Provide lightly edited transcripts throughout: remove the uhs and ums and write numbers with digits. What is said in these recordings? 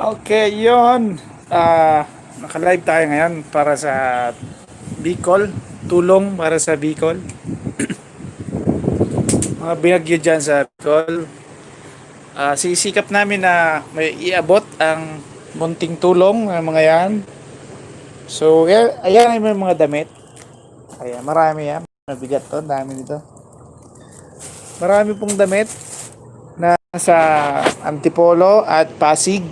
Okay, yon. Naka-live tayo ngayon para sa Bicol. Tulong para sa Bicol. Mga binagyo dyan sa Bicol. Sisikap namin na may iabot ang munting tulong ng mga yan. So, ayan ay may mga damit. Ayan, marami yan. Mabigat to, dami nito. Marami pong damit na sa Antipolo at Pasig.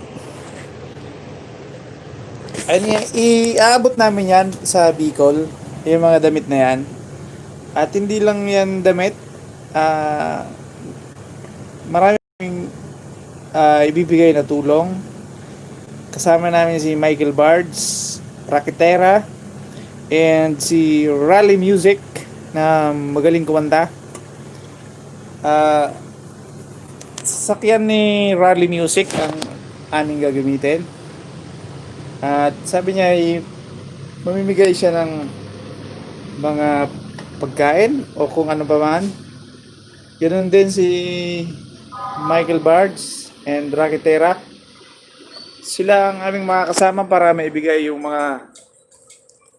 Ayun, iaabot namin yan sa Bicol, yung mga damit na yan. At hindi lang yan damit, maraming ibibigay na tulong. Kasama namin si Michael Bards, Raketera, and si Rally Music na magaling kumanta. Sasakyan ni Rally Music ang aming gagamitin. At sabi niya ay mamimigay siya ng mga pagkain o kung ano pa man. Ganoon din si Michael Bards and Raketera. Sila ang aming mga kasama para maibigay yung mga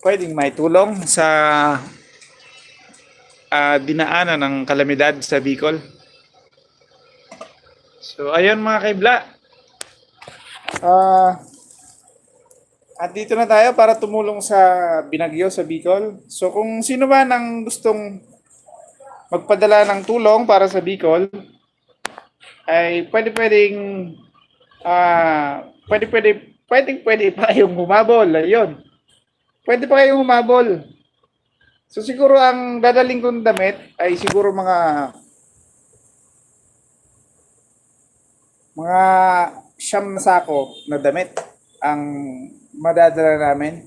pwedeng may tulong sa dinaanan ng kalamidad sa Bicol. So ayun mga kaibla. At dito na tayo para tumulong sa binagyo sa Bicol. So kung sino man ang gustong magpadala ng tulong para sa Bicol, ay pwede pa kayong humabol. Ayun. Pwede pa kayong humabol. So siguro ang dadaling kong damit ay siguro mga siyam na sako na damit ang madadala namin.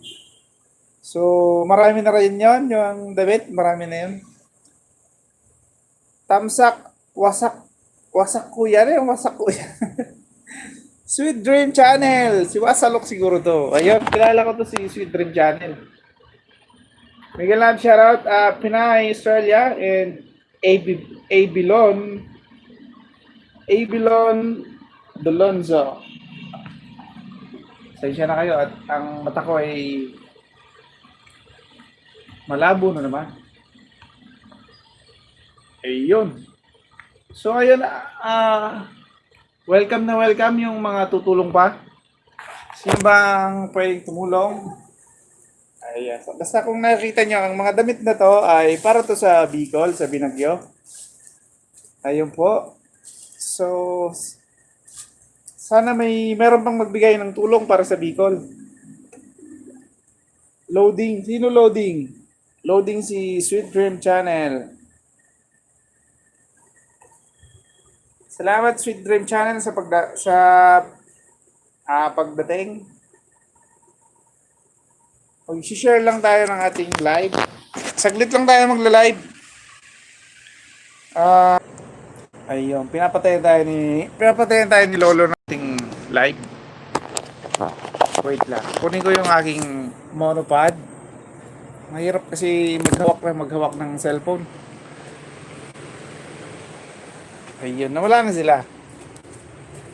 So marami na rin yon, yung damit, marami na yun. Tamsak, wasak kuya rin, wasak kuya. Sweet Dream Channel, si Wasalok siguro to. Ayun, kilala ko to si Sweet Dream Channel. Miguel Lab shoutout, Pinay, Australia, and Abilon Dolonzo. Sensya na kayo at ang mata ko ay malabo na naman. Ayun. So ayun, welcome na welcome yung mga tutulong pa. Sino bang pwedeng tumulong? Ayan. So, basta kung nakikita nyo, ang mga damit na to ay para to sa Bicol, sa Binagyo. Ayun po. So, sana meron pang magbigay ng tulong para sa Bicol. Loading. Sino loading? Loading si Sweet Dream Channel. Salamat Sweet Dream Channel sa pagdating. Mag-share lang tayo ng ating live. Saglit lang tayo magla-live. Ayun, pinapatayan tayo ni Lolo nating live. Wait lang. Kunin ko yung aking monopod. Mahirap kasi maghawak ng cellphone. Ayun, nawala na sila.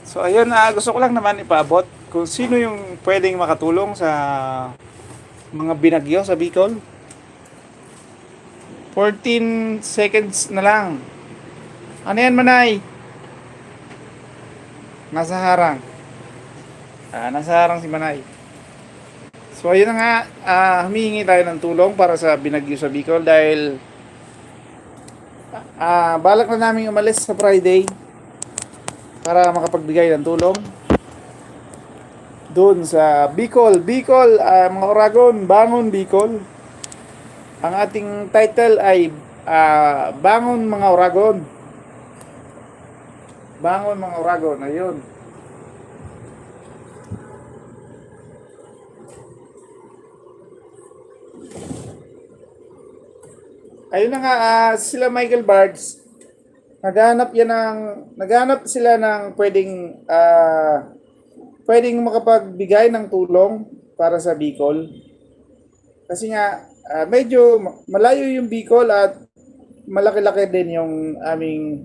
So ayun, gusto ko lang naman ipaabot kung sino yung pwedeng makatulong sa mga binagyo sa Bicol. 14 seconds na lang. Ano yan, Manay? Nasa harang. Nasa harang si Manay. So ayun na nga, humihingi tayo ng tulong para sa binagyo sa Bicol dahil balak na namin umalis sa Friday para makapagbigay ng tulong doon sa Bicol, mga Oragon, Bangon Bicol. Ang ating title ay Bangon mga Oragon. Bangon mga Oragon, ayun. Ayun na nga, sila Michael Bards, naghanap sila ng pwedeng makapagbigay ng tulong para sa Bicol. Kasi nga, medyo malayo yung Bicol at malaki-laki din yung aming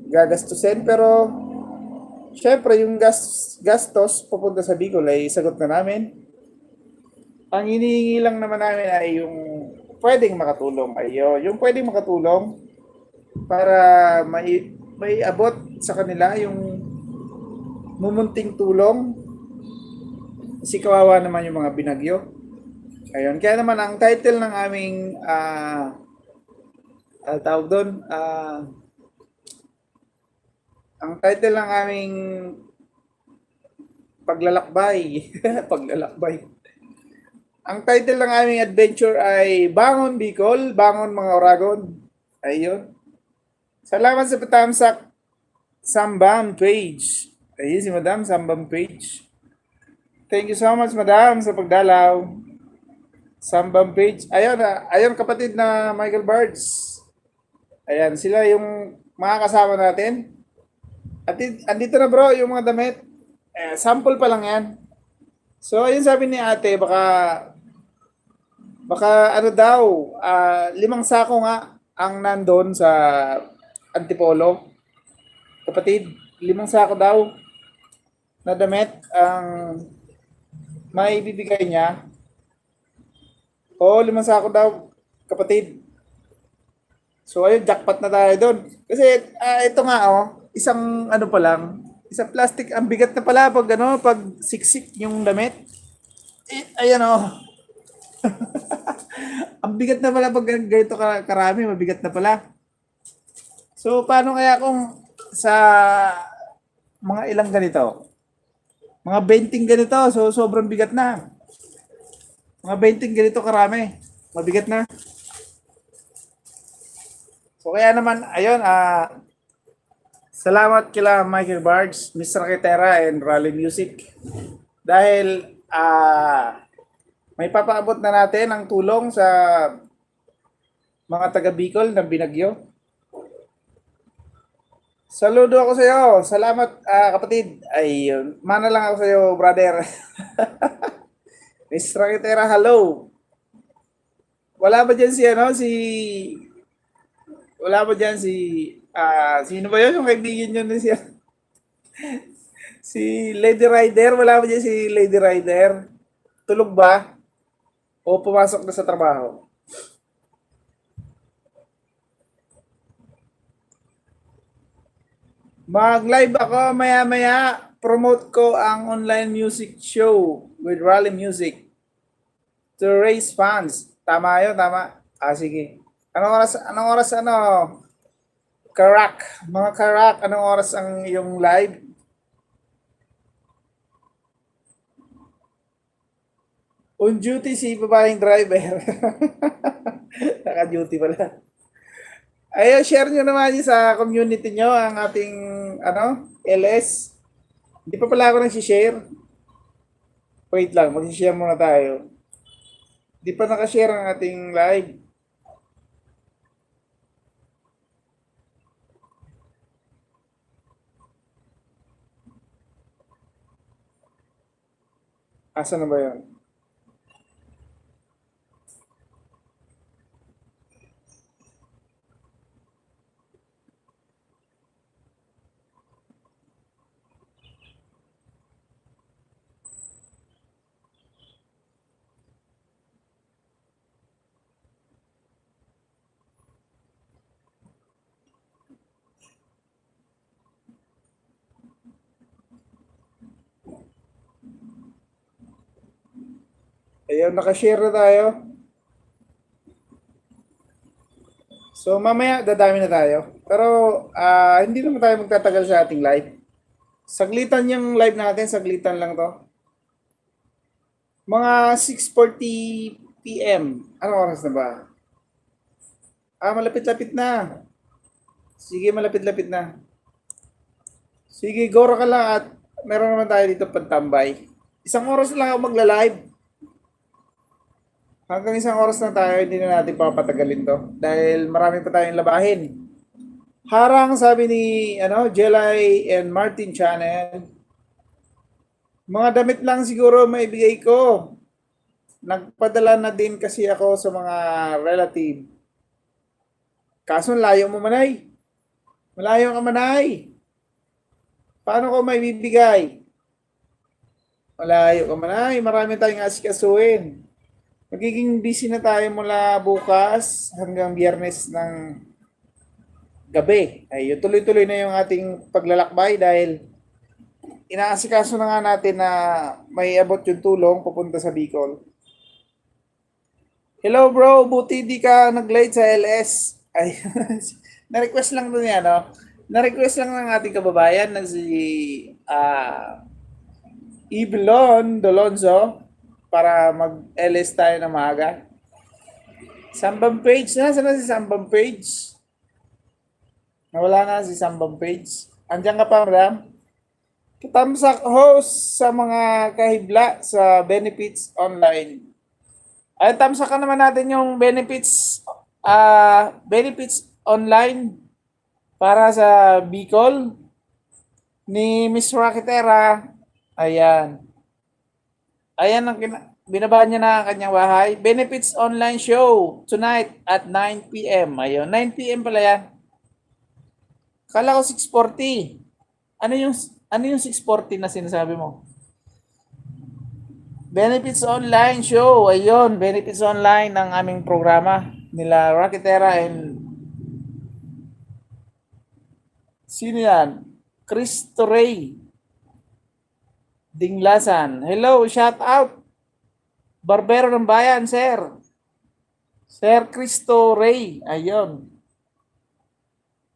gagastusin, pero Syempre, yung gastos papunta sa Bicol ay sagot na namin. Ang hinihingi lang naman namin ay yung pwedeng makatulong. Ayo, yung pwedeng makatulong para may abot sa kanila yung mumunting tulong kasi kawawa naman yung mga binagyo. Ayun, kaya naman ang title ng aming tawag doon, ang title ng aming paglalakbay, paglalakbay. Ang title ng aming adventure ay Bangon Bicol, Bangon mga Oragon. Ayun. Salamat sa patamsak Sambam page. Ayun si Madam Sambam page. Thank you so much Madam sa pagdalaw. Sambam page. Ayun, ayun kapatid na Michael Bards. Ayan, sila yung mga kasama natin. At andito na bro yung mga damit. Sample pa lang yan. So, ayun sabi ni ate, baka ano daw, 5 sako nga ang nandun sa Antipolo. Kapatid, 5 sako daw na damit ang may bibigay niya. O, 5 sako daw, kapatid. So, ayun, jackpot na tayo doon. Kasi, ito nga, isang ano pa lang, isang plastic, ang bigat na pala pag siksik yung damit. Ayan, ang bigat na pala pag ganito karami, mabigat na pala. So, paano kaya kung sa mga ilang ganito? Mga 20 ganito, so sobrang bigat na. Mga 20 ganito karami, mabigat na. So, kaya naman, ayun, salamat kila Michael Bards, Mr. Kitera, and Rally Music. Dahil, may papaabot na natin ang tulong sa mga taga Bicol na binagyo. Saludo ako sa iyo. Salamat kapatid. Ay, mana lang ako sa iyo, brother. Mr. Kitera, hello. Wala ba diyan wala ba diyan sino ba 'yon yung kaibigan niyo na siya? Si Lady Rider, wala ba diyan si Lady Rider? Tulog ba? O pumasok na sa trabaho? Mag-live ako maya-maya. Promote ko ang online music show with Rally Music to raise funds. Tama yun, tama. Sige. Anong oras, Karak. Mga Karak, anong oras ang iyong live? On duty si babaeng driver. Naka-duty pala. Ay, share nyo naman yun sa community nyo ang ating LS. Hindi pa pala ako nag-share. Wait lang, mag-share muna tayo. Hindi pa nakashare ang ating live. Asa na ba yun? Ayun, nakashare na tayo. So, mamaya dadami na tayo. Pero, hindi naman tayo magtatagal sa ating live. Saglitan yung live natin, saglitan lang to. Mga 6:40 PM. Anong oras na ba? Malapit-lapit na. Sige, malapit-lapit na. Sige, gora ka lang at meron naman tayo dito pagtambay. 1 oras lang ako magla-live. Hanggang 1 oras na tayo, hindi na natin papatagalin to. Dahil marami pa tayong labahin. Harang sabi ni Jelay and Martin Channel. Mga damit lang siguro maibigay ko. Nagpadala na din kasi ako sa mga relative. Kaso layo mo manay. Malayo ka manay. Paano ko may bibigay? Malayo ka man. Ay, marami tayong asikasuhin. Magiging busy na tayo mula bukas hanggang Biyernes ng gabi. Ay, tuloy-tuloy na yung ating paglalakbay dahil inaasikaso na nga natin na may abot yung tulong pupunta sa Bicol. Hello bro, buti di ka nag-late sa LS. Ay, na-request lang to niya, no? Na-request lang ng ating kababayan na si Iblon Dolonzo para mag-LS tayo na maaga. Sambang page na, sana si Sambang page? Nawala na si Sambang page. Andiyan ka pa, madam? Tamsak host sa mga kahibla sa Benefits Online. Ay, tamsakan naman natin yung benefits online para sa Bicol ni Miss Raquetera. Ayan. Ayan ang binabaan niya na ang kanyang bahay. Benefits online show tonight at 9 p.m. Ayun, 9 p.m. pala yan. Kala ko 6:40. Ano yung 6:40 na sinasabi mo? Benefits Online Show. Ayun, Benefits Online ng aming programa nila Raquetera and sino yan? Cristo Ray Dinglasan. Hello, shout out. Barbero ng Bayan, sir. Sir Cristo Ray. Ayun.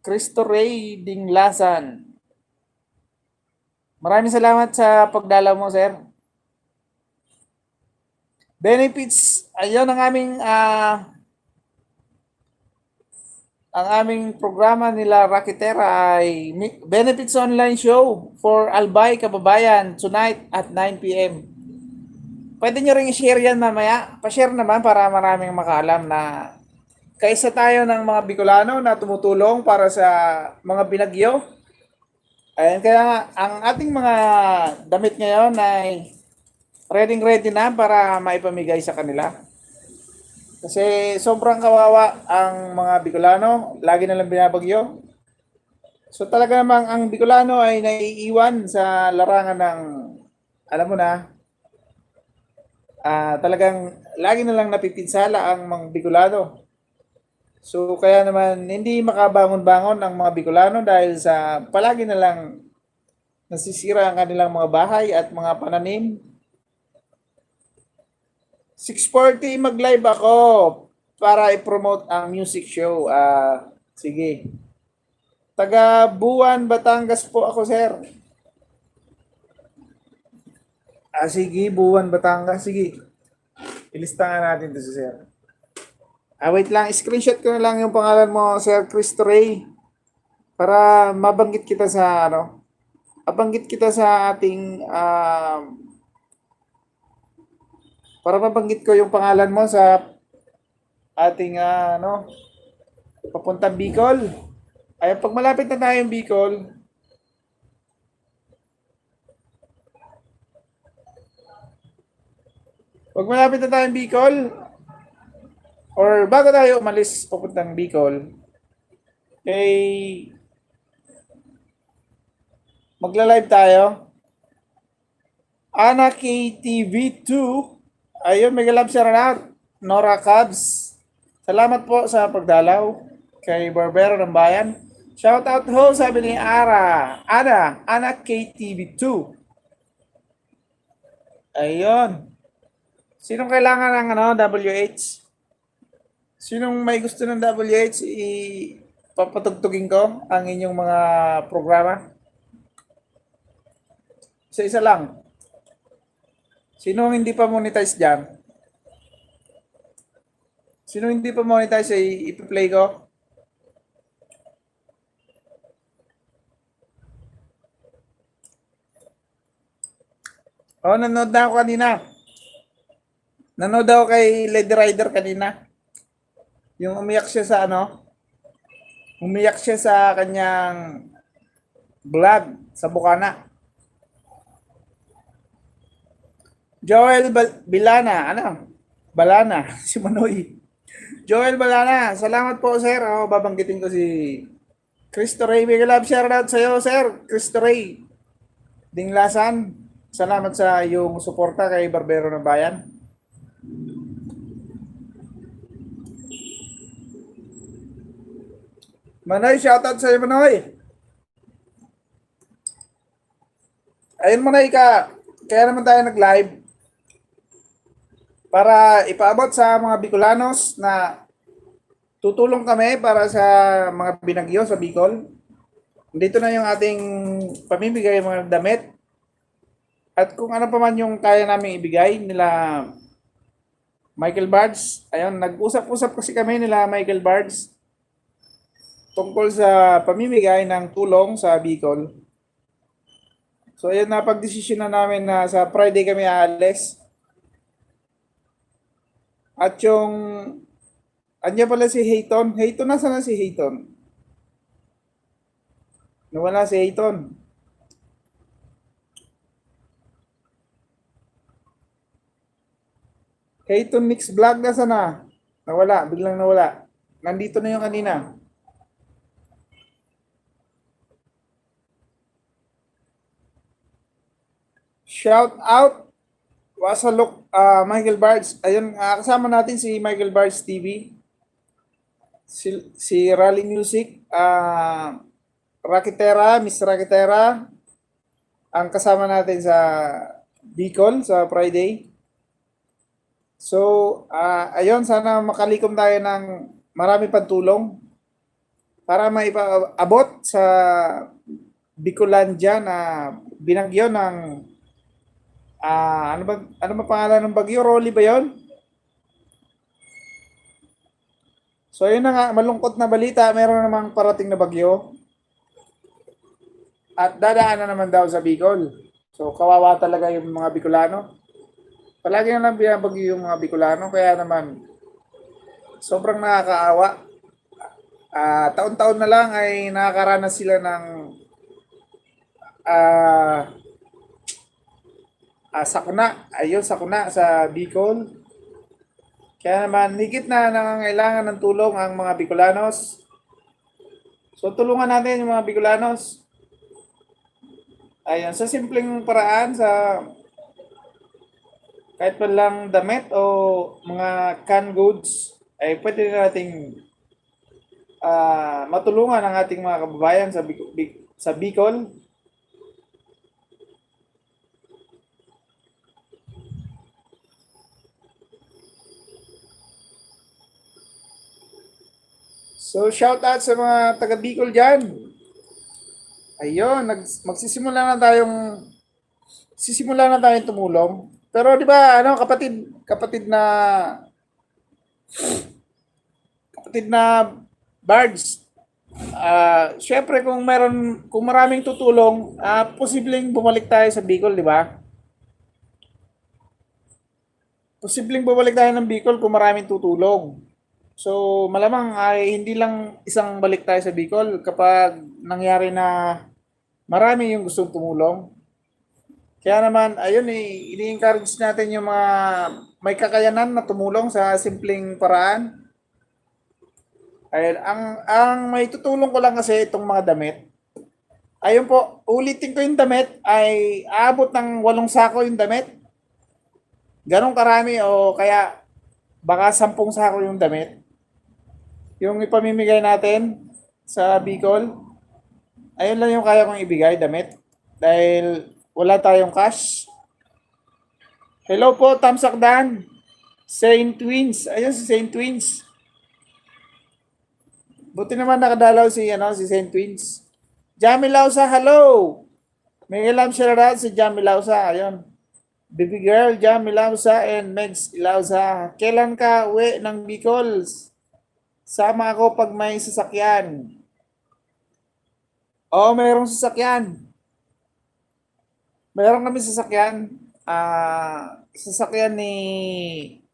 Cristo Ray Dinglasan. Maraming salamat sa pagdalaw mo, sir. Benefits, ayun ang aming programa nila Raquetera ay Benefits Online Show for Albay Kababayan tonight at 9 p.m. Pwede nyo rin i-share yan mamaya. Pa-share naman para maraming makaalam na kaisa tayo ng mga Bicolano na tumutulong para sa mga binagyo. Ayan, kaya ang ating mga damit ngayon ay ready na para maipamigay sa kanila. Kasi sobrang kawawa ang mga Bicolano, lagi na lang binabagyo. So talaga namang ang Bicolano ay naiiwan sa larangan ng, alam mo na, talagang lagi na lang napipinsala ang mga Bicolano. So kaya naman hindi makabangon-bangon ang mga Bicolano dahil sa palagi na lang nasisira ang kanilang mga bahay at mga pananim. 6:40 mag-live ako para i-promote ang music show. Sige. Taga Buwan, Batangas po ako, sir. Sige, Buwan, Batangas. Sige. Ilistahan natin to si sir. Wait lang. Screenshot ko na lang yung pangalan mo, Sir Cristo Ray. Para mabanggit kita sa, mabanggit kita sa ating, para mabanggit ko yung pangalan mo sa ating papuntang Bicol. Ay pag malapit na tayong Bicol, or bago tayo umalis papuntang Bicol, magla-live tayo. Ana KTV2. Ayun, may galap siya na. Nora Cubs. Salamat po sa pagdalaw kay Barbero ng Bayan. Shout out ho, sabi ni Ana KTV2. Ayun. Sinong kailangan ng WH? Sinong may gusto ng WH, papatugtugin ko ang inyong mga programa? Isa-isa lang. Sino hindi pa monetize dyan? Sino hindi pa monetize ay ipi-play ko? Nanood na ako kanina. Nanood ako kay Lady Rider kanina. Yung umiyak siya sa umiyak siya sa kanyang vlog sa Bukana. Joel Bilana, Balana, si Manoy. Joel Balana, salamat po sir. Babanggitin ko si Cristo Ray. Big love, shout out sa'yo sir, Cristo Ray. Dinglasan, salamat sa iyong suporta kay Barbero ng Bayan. Manoy, shoutout sa iyo, Manoy. Ayun, Manoy ka. Kaya naman tayo nag-live para ipaabot sa mga Bicolanos na tutulong kami para sa mga binagyo sa Bicol. Dito na yung ating pamimigay mga damit. At kung ano pa man yung kaya namin ibigay nila Michael Bards. Ayun, nag-usap-usap kasi kami nila Michael Bards tungkol sa pamimigay ng tulong sa Bicol. So ayun, napag-desisyon na namin na sa Friday kami aalis. At yung anya pala si Hayton. Hayton, nasa na si Hayton? Nawala si Hayton. Hayton Mix Vlog, nasa na? Nawala, biglang nawala. Nandito na yung kanina. Shout out Wasalok, Michael Bards. Ayun, kasama natin si Michael Bards TV. Si Rally Music, Rakitera, Miss Rakitera, ang kasama natin sa Bicol sa Friday. So, ayun, sana makalikom tayo ng marami pang tulong para maipaabot sa Bicolandia na binagyo ng ano ba pangalan ng bagyo? Rolly ba 'yon? So, yun na nga, malungkot na balita, meron namang parating na bagyo at dadaan na naman daw sa Bicol. So, kawawa talaga yung mga Bicolano. Palagi na lang binabagyo yung mga Bicolano, kaya naman sobrang nakakaawa. Taon-taon na lang ay nakakaranas sila ng ah, sakuna. Ayun, sakuna sa Bicol. Kaya naman, higit na nangangailangan ng tulong ang mga Bicolanos. So, tulungan natin yung mga Bicolanos. Ayun, sa simpleng paraan, sa kahit pa lang damit o mga canned goods, ay pwede nating matulungan ang ating mga kababayan sa Bicol. So, shout out sa mga taga Bicol dyan. Ayun, sisimula na tayong tumulong. Pero di ba, ano, kapatid na Bards, syempre kung maraming tutulong, posibleng bumalik tayo sa Bicol, di ba? Posibleng bumalik tayo ng Bicol kung maraming tutulong. So, malamang ay hindi lang isang balik tayo sa Bicol kapag nangyari na marami yung gustong tumulong. Kaya naman, ayun ini-encourage natin yung mga may kakayanan na tumulong sa simpleng paraan. Ayun, ang may tutulong ko lang kasi itong mga damit. Ayun po, ulitin ko yung damit ay aabot ng 8 sako yung damit. Ganong karami o kaya baka 10 sako yung damit. Yung ipamimigay natin sa Bicol, ayun lang yung kaya kong ibigay, damit. Dahil wala tayong cash. Hello po, Tamsak Dan. Saint Twins. Ayun si Saint Twins. Buti naman nakadalaw si Saint Twins. Jamie Lausa, hello. May alam siya na si Jamie Lausa. Ayun. Baby girl, Jamie Lausa and Megs Lausa. Kailan ka uwi ng Bicol? Sama ako pag may sasakyan. Oo, mayroong sasakyan. Mayroon kami sasakyan. Sasakyan ni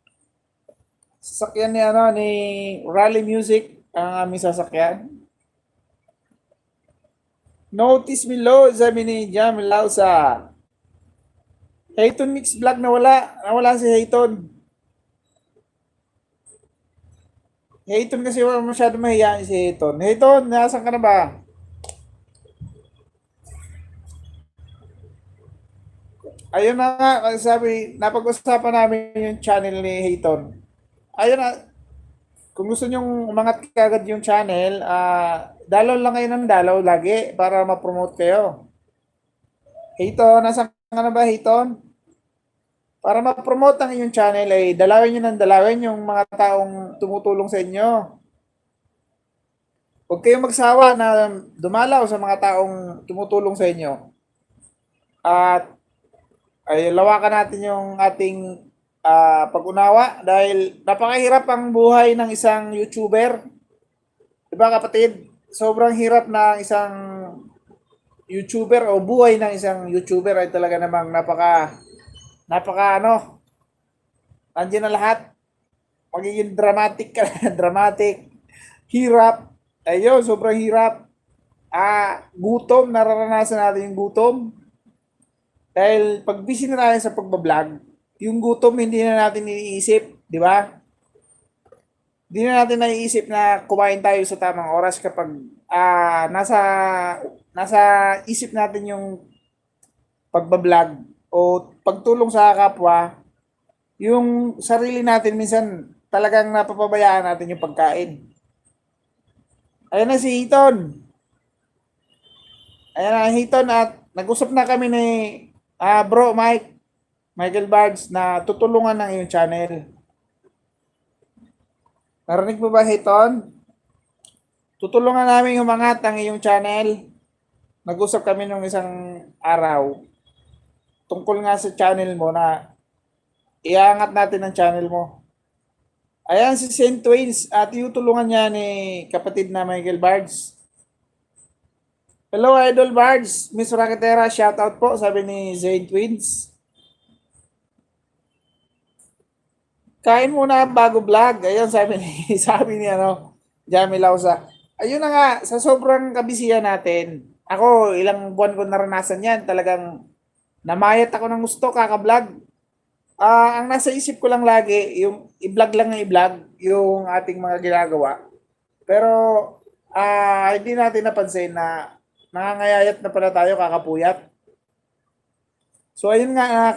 Rally Music ang aming sasakyan. Notice me low, sabi ni Jam Lausa. Hayton Mix Vlog nawala si Hayton. Hayton kasi wala masyado mahihain si Hayton. Hayton, nasan ka na ba? Ayun na nga, ang sabi, napag-usapan namin yung channel ni Hayton. Ayun na, kung gusto nyong umangat kagad yung channel, dalaw lang kayo ng dalaw lagi para ma-promote kayo. Hayton, nasa ka na ba Hayton? Para ma-promote ang inyong channel ay dalawin nyo ng dalawin yung mga taong tumutulong sa inyo. Huwag kayong magsawa na dumalaw sa mga taong tumutulong sa inyo. At ay lawakan natin yung ating pag-unawa dahil napakahirap ang buhay ng isang YouTuber. 'Di ba kapatid? Sobrang hirap na isang YouTuber o buhay ng isang YouTuber ay talaga namang napaka ano, nandiyan na lahat. Magiging dramatic ka, dramatic, hirap. Ayun, sobrang hirap. Gutom, nararanasan natin yung gutom. Dahil pag busy na tayo sa pagbablog, yung gutom hindi na natin iniisip, di ba? Hindi na natin naiisip na kumain tayo sa tamang oras kapag nasa isip natin yung pagbablog o pagtulong sa kapwa, yung sarili natin minsan talagang napapabayaan natin yung pagkain. Ayan na si Hiton. Ayan na Hiton at nag-usap na kami ni Bro Michael Bards na tutulungan ng iyong channel. Narinig mo ba Hiton? Tutulungan namin umangat ang iyong channel. Nag-usap kami nung isang araw tungkol nga sa channel mo na iangat natin ang channel mo. Ayan si Saint Twins at tutulungan niya ni kapatid na Michael Bards. Hello Idol Bards, Miss Raketera, shoutout po sabi ni Saint Twins. Kain muna bago vlog. Ayun sabi ni sabi ni Jamie Lausa. Ayun na nga sa sobrang kabisihan natin. Ako ilang buwan ko naranasan 'yan. Talagang namayat ako ng gusto kaka-vlog. Ang nasa isip ko lang lagi yung i-vlog lang ng i-vlog yung ating mga ginagawa. Pero hindi natin napansin na nangangayayat na pala tayo kakapuyat. So ayun nga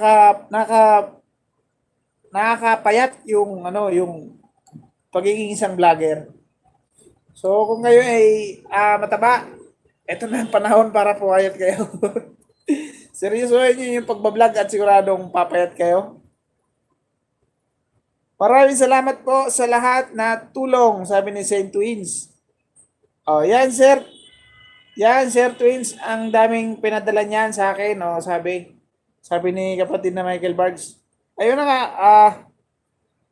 nakakapayat yung yung pagiging isang vlogger. So kung ngayon ay mataba, eto na ang panahon para pumayat kayo. Seryosohin niyo yung pagbablog at siguradong papayat kayo. Maraming salamat po sa lahat na tulong, sabi ni Saint Twins. Oh, yan sir. Yan Sir Twins, ang daming pinadala niyan sa akin, sabi ni kapatid na Michael Bards. Ayun na nga,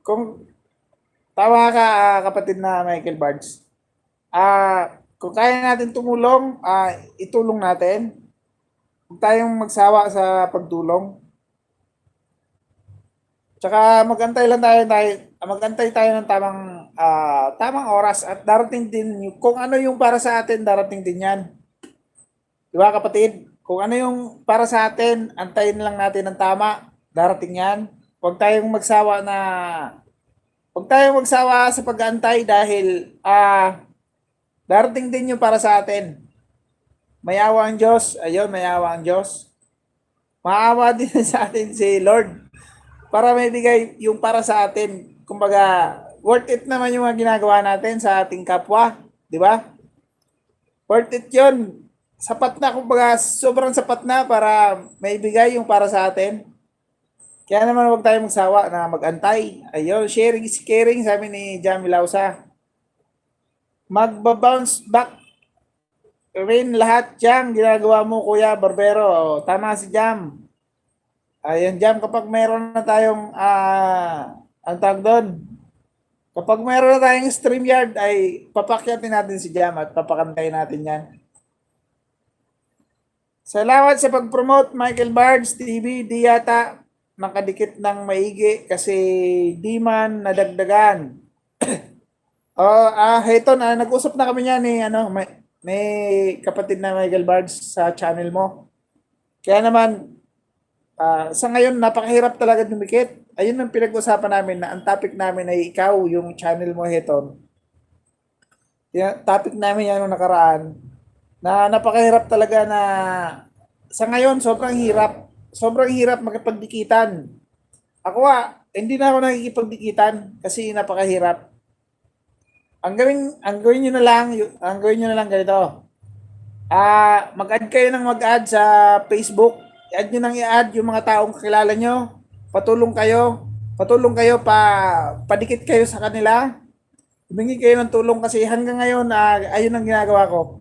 kung tawa ka kapatid na Michael Bards. Kung kaya natin tumulong, itulong natin. Huwag tayong magsawa sa pagtulong. Tsaka magantay tayo ng tamang oras at darating din kung ano yung para sa atin, darating din 'yan. 'Di ba kapatid? Kung ano yung para sa atin, antayin lang natin ng tama, darating 'yan. Huwag tayong magsawa sa pag-aantay dahil darating din yung para sa atin. Mayawa ang Diyos. Ayun, mayawa ang Diyos. Maawa din sa atin si Lord para may bigay yung para sa atin. Kumbaga, worth it naman yung mga ginagawa natin sa ating kapwa. Di ba? Worth it yun. Sapat na, kumbaga, sobrang sapat na para may bigay yung para sa atin. Kaya naman huwag tayong magsawa na mag-antay. Ayun, sharing is caring, sabi ni Jamie Lausa. Magbabounce back rin lahat dyan ginagawa mo, Kuya Barbero. Tama si Jam. Ayan, Jam, kapag meron na tayong, ang tawag doon, kapag meron na tayong StreamYard, ay papakyatin natin si Jam at papakantay natin yan. Salamat sa pag-promote, Michael Bards TV. Di yata nakadikit ng maigi kasi di man nadagdagan. Heto na, nag-usap na kami niya ni, may kapatid na Michael Bards sa channel mo. Kaya naman, sa ngayon, napakahirap talaga dumikit. Ayun ang pinag-usapan namin na ang topic namin ay ikaw, yung channel mo, Heton. Topic namin yan nung nakaraan na napakahirap talaga na sa ngayon, sobrang hirap. sobrang hirap makipagdikitan. Ako hindi na ako nakikipagdikitan kasi napakahirap. Ang gawin niyo na lang, ganito. Mag-add kayo ng mag-add sa Facebook. I-add niyo nang i-add yung mga taong kakilala niyo. Patulong kayo. Patulong kayo padikit kayo sa kanila. Humingi kayo ng tulong kasi hanggang ngayon ayun ang ginagawa ko.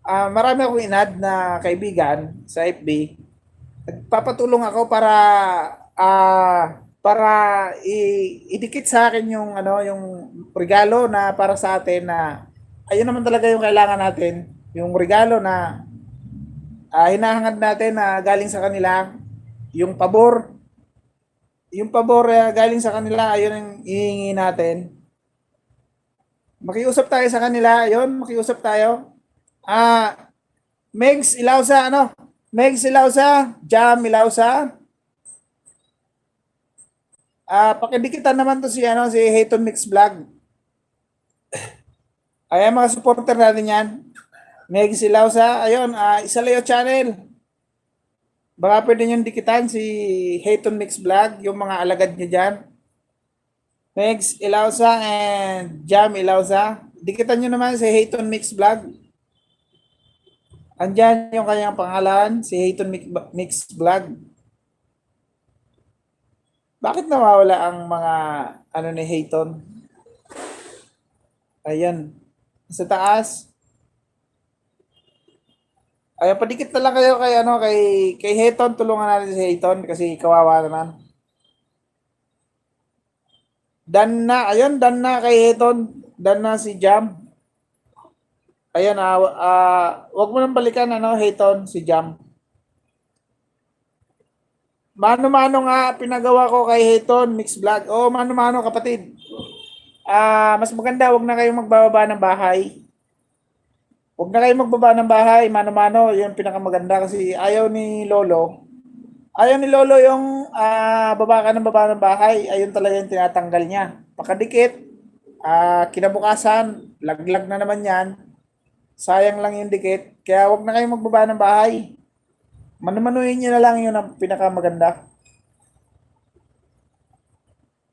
Marami akong in-add na kaibigan sa FB. Nagpapatulong ako para idikit sa akin yung yung regalo na para sa atin na ayun naman talaga yung kailangan natin, yung regalo na hinahangad natin na galing sa kanila, yung pabor galing sa kanila, ayun ang hihingi natin. Makiusap tayo sa kanila, ayun, makiusap tayo. Megs Ilausa, Megs Ilausa, Jam Ilausa. Pakidikitan naman to si Hayton Mix Vlog. Ayan mga supporter natin yan. Megs Ilausa, ayun, Isalayo Channel. Baka pwede nyo dikitan si Hayton Mix Vlog, yung mga alagad niya dyan. Megs Ilausa and Jam Ilausa. Dikitan nyo naman si Hayton Mix Vlog. Andyan yung kanyang pangalan, si Hayton Mix Vlog. Bakit nawawala ang mga ni Hayton? Ayan. Sa taas. Ayan, padikit na lang kayo kay Hayton. Tulungan natin si Hayton kasi kawawa naman. Dan na kay Hayton. Dan na si Jam. Ayan, wag mo nang balikan, Hayton, si Jam. Mano-mano nga pinagawa ko kay Hayton Mix Vlog. Mano-mano kapatid. Mas maganda, wag na kayong magbababa ng bahay. Wag na kayong magbaba ng bahay, mano-mano, yun pinakamaganda kasi ayaw ni Lolo. Ayaw ni Lolo yung baba ng bahay. Ayun talaga yung tinatanggal niya. Pakadikit, kinabukasan, laglag na naman yan. Sayang lang yung dikit. Kaya wag na kayong magbaba ng bahay. Manumanuhin nyo na lang yun ang pinakamaganda.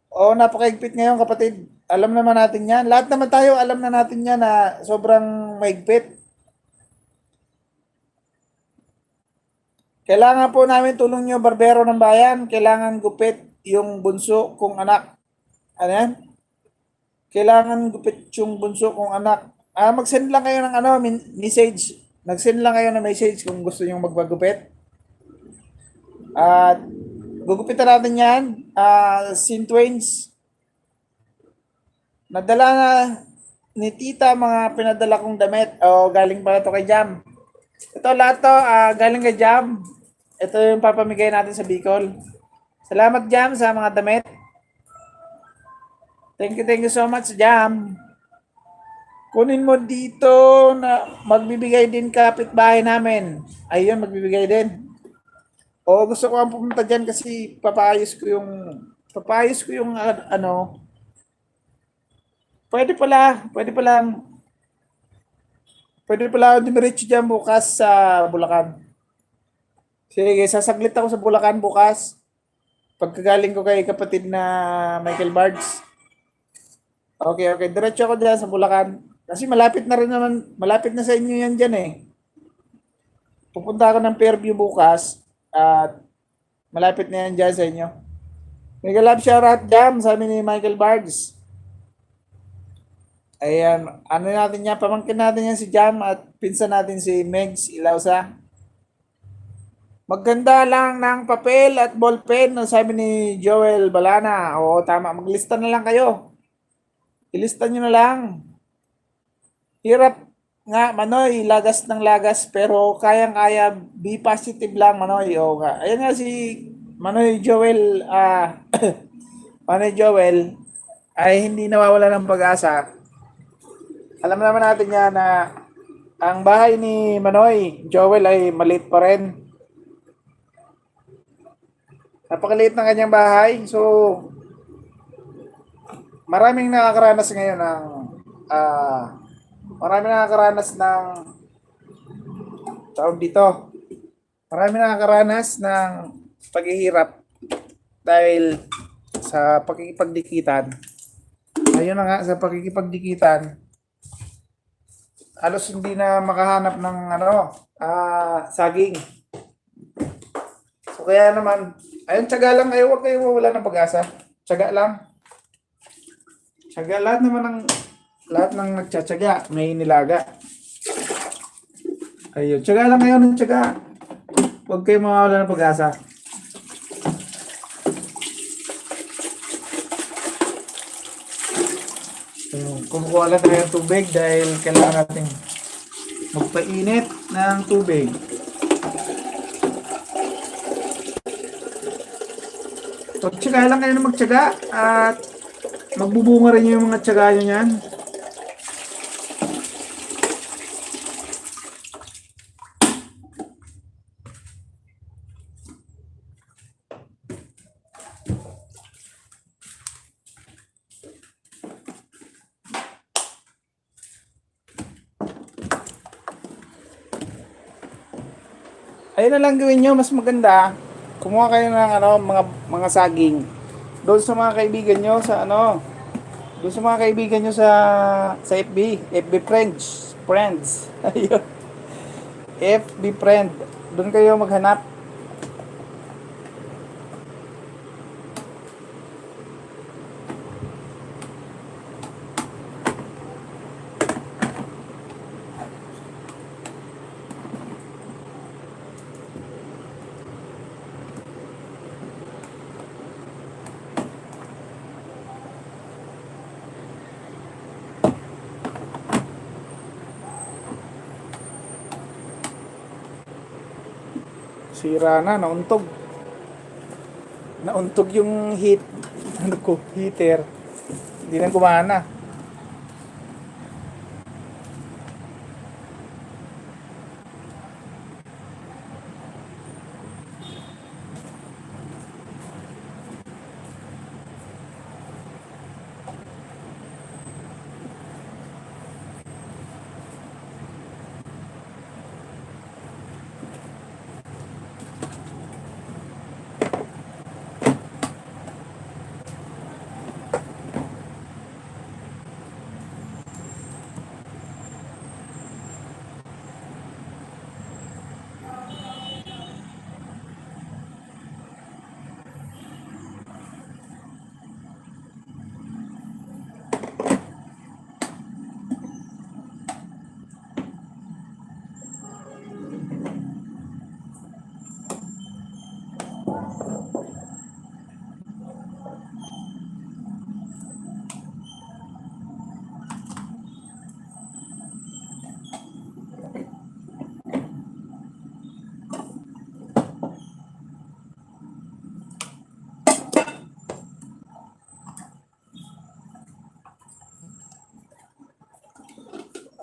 Napakaigpit ngayon kapatid. Alam naman natin yan. Lahat naman tayo alam na natin yan na sobrang maigpit. Kailangan po namin tulong nyo, barbero ng bayan. Kailangan gupit yung bunso kong anak. Ano yan? Kailangan gupit yung bunso kong anak. Mag-send lang kayo ng message. Nag-send lang kayo ng message kung gusto nyo magpagupit. At gugupitan natin yan. Sintwains. Nadala na ni tita mga pinadala kong damit. Galing pala to kay Jam. Ito lahat to, galing kay Jam. Ito yung papamigay natin sa Bicol. Salamat Jam sa mga damit. Thank you so much Jam. Kunin mo dito na magbibigay din kapitbahay namin. Ayun, magbibigay din. Gusto ko ang pumunta dyan kasi papayos ko yung Pwede pala dumiretso dyan bukas sa Bulacan. Sige, sasaglit ako sa Bulacan bukas. Pagkagaling ko kay kapatid na Michael Bards. Okay. Diretso ako dyan sa Bulacan. Kasi malapit na sa inyo yan dyan eh. Pupunta ako ng Fairview bukas at malapit na yan dyan sa inyo. Mega love shoutout Jam, sabi ni Michael Bards. Ayan, natin yan, pamangkin natin yan si Jam at pinsan natin si Megs Ilausa. Magganda lang ng papel at ballpen, sabi ni Joel Balana. Tama, maglista na lang kayo. Ilista nyo na lang. Hirap nga, Manoy, lagas ng lagas, pero kayang-kaya, be positive lang, Manoy. Ayan nga si Manoy Joel, Manoy Joel, ay hindi nawawala ng pag-asa. Alam naman natin yan na ang bahay ni Manoy Joel ay maliit pa rin. Napakaliit ng kanyang bahay. So, maraming nakakaranas ngayon ng tawag dito. Marami nakakaranas ng paghihirap dahil sa pakikipagdikitan. Ayun na nga, sa pakikipagdikitan, halos hindi na makahanap ng saging. So kaya naman, ayun, tiyaga lang kayo, huwag kayong mawala ng pag-asa. Tiyaga lang. Tiyaga, lahat ng nagtsatsaga, may nilaga. Ayun, tiyaga lang kayo ng tiyaga. Huwag kayong mawala ng pag-asa. Kumukuha lang tayo ng tubig dahil kailangan natin magpainit ng tubig. So, tiyaga lang kayo na magtiyaga at magbubunga rin yung mga tiyaga nyo yan. Ayun na lang gawin nyo, mas maganda. Kumuha kayo ng mga saging. Doon sa mga kaibigan nyo doon sa mga kaibigan nyo sa FB friends. Ayun. FB friend. Doon kayo maghanap. Sira na, nauntog. Nauntog yung heater. Hindi na gumana.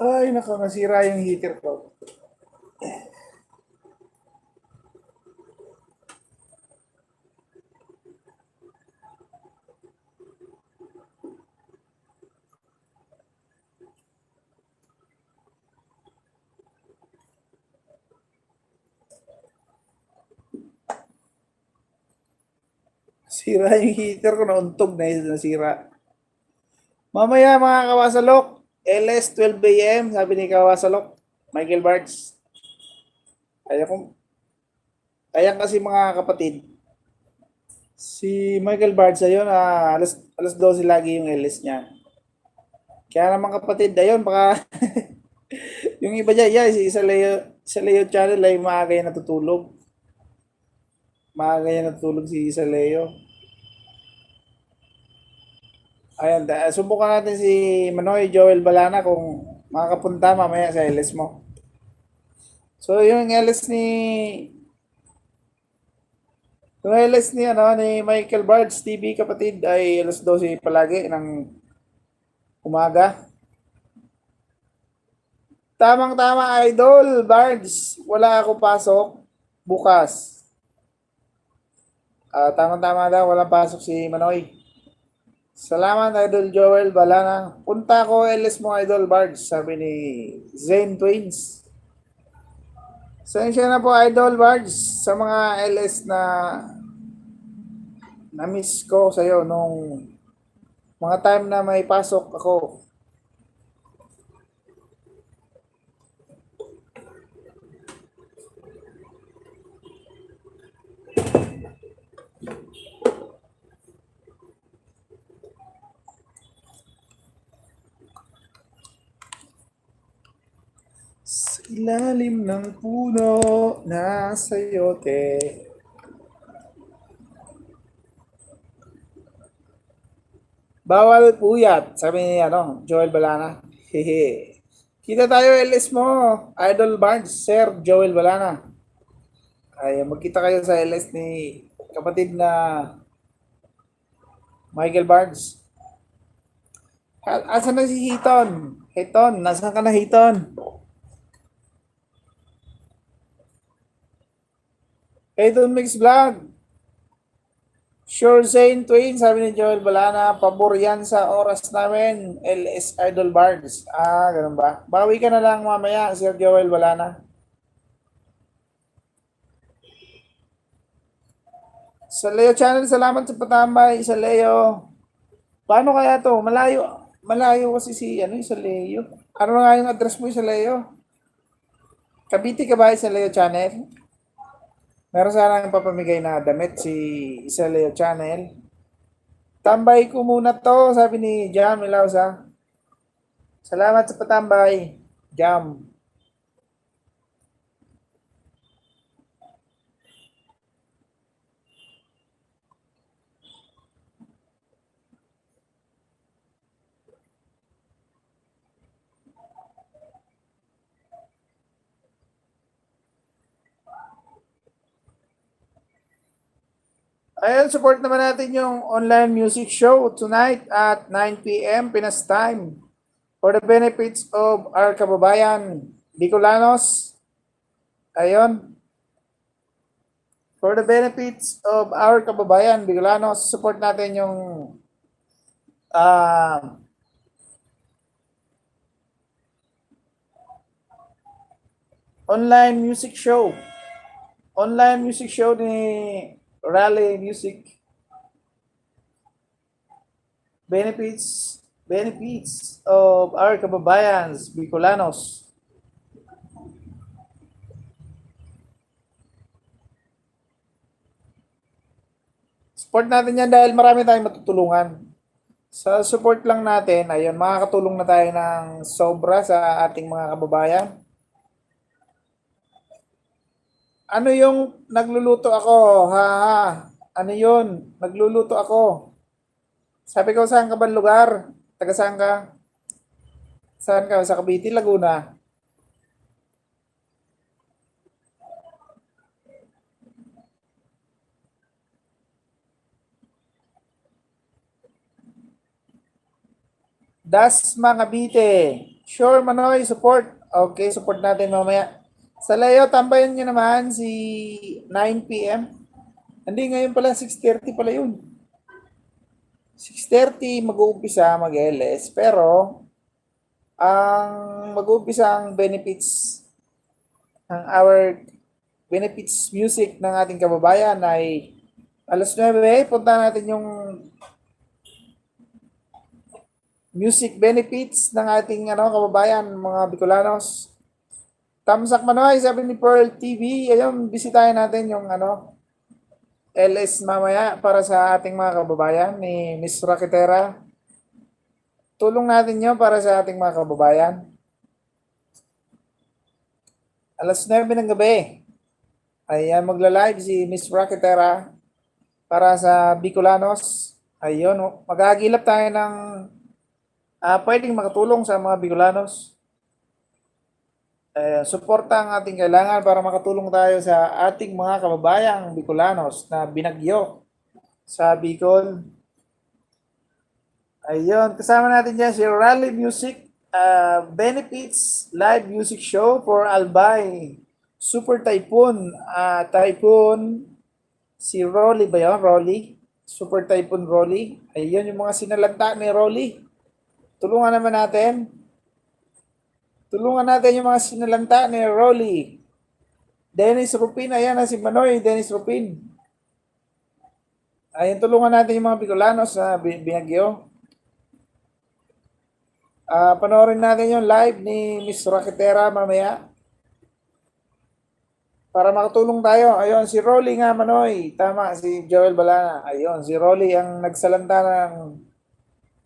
Ay, nako, nasira yung heater ko. Sira yung heater ko, nauntog na yun, nasira. Mamaya mga kawasalok, LS 12 AM, sabi ni kawasalok, Michael Bards. Ayan kasi mga kapatid, si Michael Bards ayun, alas 12 lagi yung LS niya. Kaya naman kapatid, ayun, baka yung iba dyan, yeah, sa Leo channel ay maaga yan natutulog. Maaga yan natutulog si Isa Leo. Ayan, subukan natin si Manoy Joel Balana kung makakapunta mamaya sa LS mo. So yung LS ni Michael Bards TV kapatid ay alas 12 palagi ng umaga. Tamang-tama idol Bards, wala ako pasok bukas. Tamang-tama daw, wala pasok si Manoy. Salamat Idol Joel Balana. Punta ko LS mo Idol Bards, sabi ni Zane Twins. Sensya na po Idol Bards sa mga LS na miss ko sa iyo nung mga time na may pasok ako. Sa ilalim ng puno na sayote. Bawal puyat, sabi ni Joel Balana. Hehe. Kita tayo LS mo, Idol Bards, Sir Joel Balana. Ay magkita kayo sa LS ni kapatid na Michael Barnes. Asan na si Hiton? Hiton, nasaan ka na Hiton? Hiton Mix Vlog. Sure Zane Twain, sabi ni Joel Balana, pabor yan sa oras namin, LS Idol Barnes. Ganun ba? Bawi ka na lang mamaya, Sir Joel Balana. Sa Leo Channel, salamat sa patambay. Sa Leo. Paano kaya to? Malayo kasi sa Leo. Ano nga yung address mo sa Leo? Cavite ka ba sa Leo Channel? Meron sana yung papamigay na damit sa Leo Channel. Tambay ko muna to, sabi ni Jam Milausa. Salamat sa patambay, Jam. Ayun, support naman natin yung online music show tonight at 9 p.m. Pinas time for the benefits of our kababayan Bicolanos. Ayun. For the benefits of our kababayan Bicolanos, support natin yung online music show. Online music show ni Rally Music. Benefits of our kababayans Bicolanos. Support natin yan dahil marami tayong matutulungan. Sa support lang natin, ayun, makakatulong na tayo ng sobra sa ating mga kababayan. Ano yung nagluluto ako? Ha? Ano yun? Nagluluto ako. Sabi ko, saan ka ba lugar? Taga saan ka? Saan ka? Sa Cavite, Laguna. Dasma Cavite. Sure, Manoy, support. Okay, support natin mamaya. Sa Leo, tambayan nyo naman si 9 p.m. Hindi, ngayon pala 6:30 pala yun. 6:30 mag-uumpisa mag-LS, pero ang mag-uumpisa ang benefits ng our benefits music ng ating kababayan ay alas 9. Punta natin yung music benefits ng ating kababayan, mga Bicolanos. Tamsak Manoy, sabi ni Pearl TV, ayun, bisitahin natin yung LS mamaya para sa ating mga kababayan ni Miss Raquetera. Tulong natin yun para sa ating mga kababayan. Alas 9 ng gabi. Ayan, magla-live si Miss Raquetera para sa Bicolanos. Ayun, mag-aagilap tayo ng pwedeng makatulong sa mga Bicolanos. Suporta ang ating kailangan para makatulong tayo sa ating mga kababayang Bicolanos na binagyo sa Bicol. Ayun, kasama natin dyan si Rally Music Benefits Live Music Show for Albay Super Typhoon. Typhoon, si Rolly ba yun? Rolly? Super Typhoon Rolly. Ayun yung mga sinalanta ni Rolly. Tulungan naman natin. Tulungan natin yung mga sinalanta ni Rolly. Dennis Rupin, ayan na si Manoy, Dennis Rupin. Ayun, tulungan natin yung mga Bicolanos sa Binagyo. Panoorin natin yung live ni Miss Raquetera mamaya para makatulong tayo. Ayun, si Rolly nga, Manoy. Tama, si Joel Balana. Ayun, si Rolly ang nagsalanta ng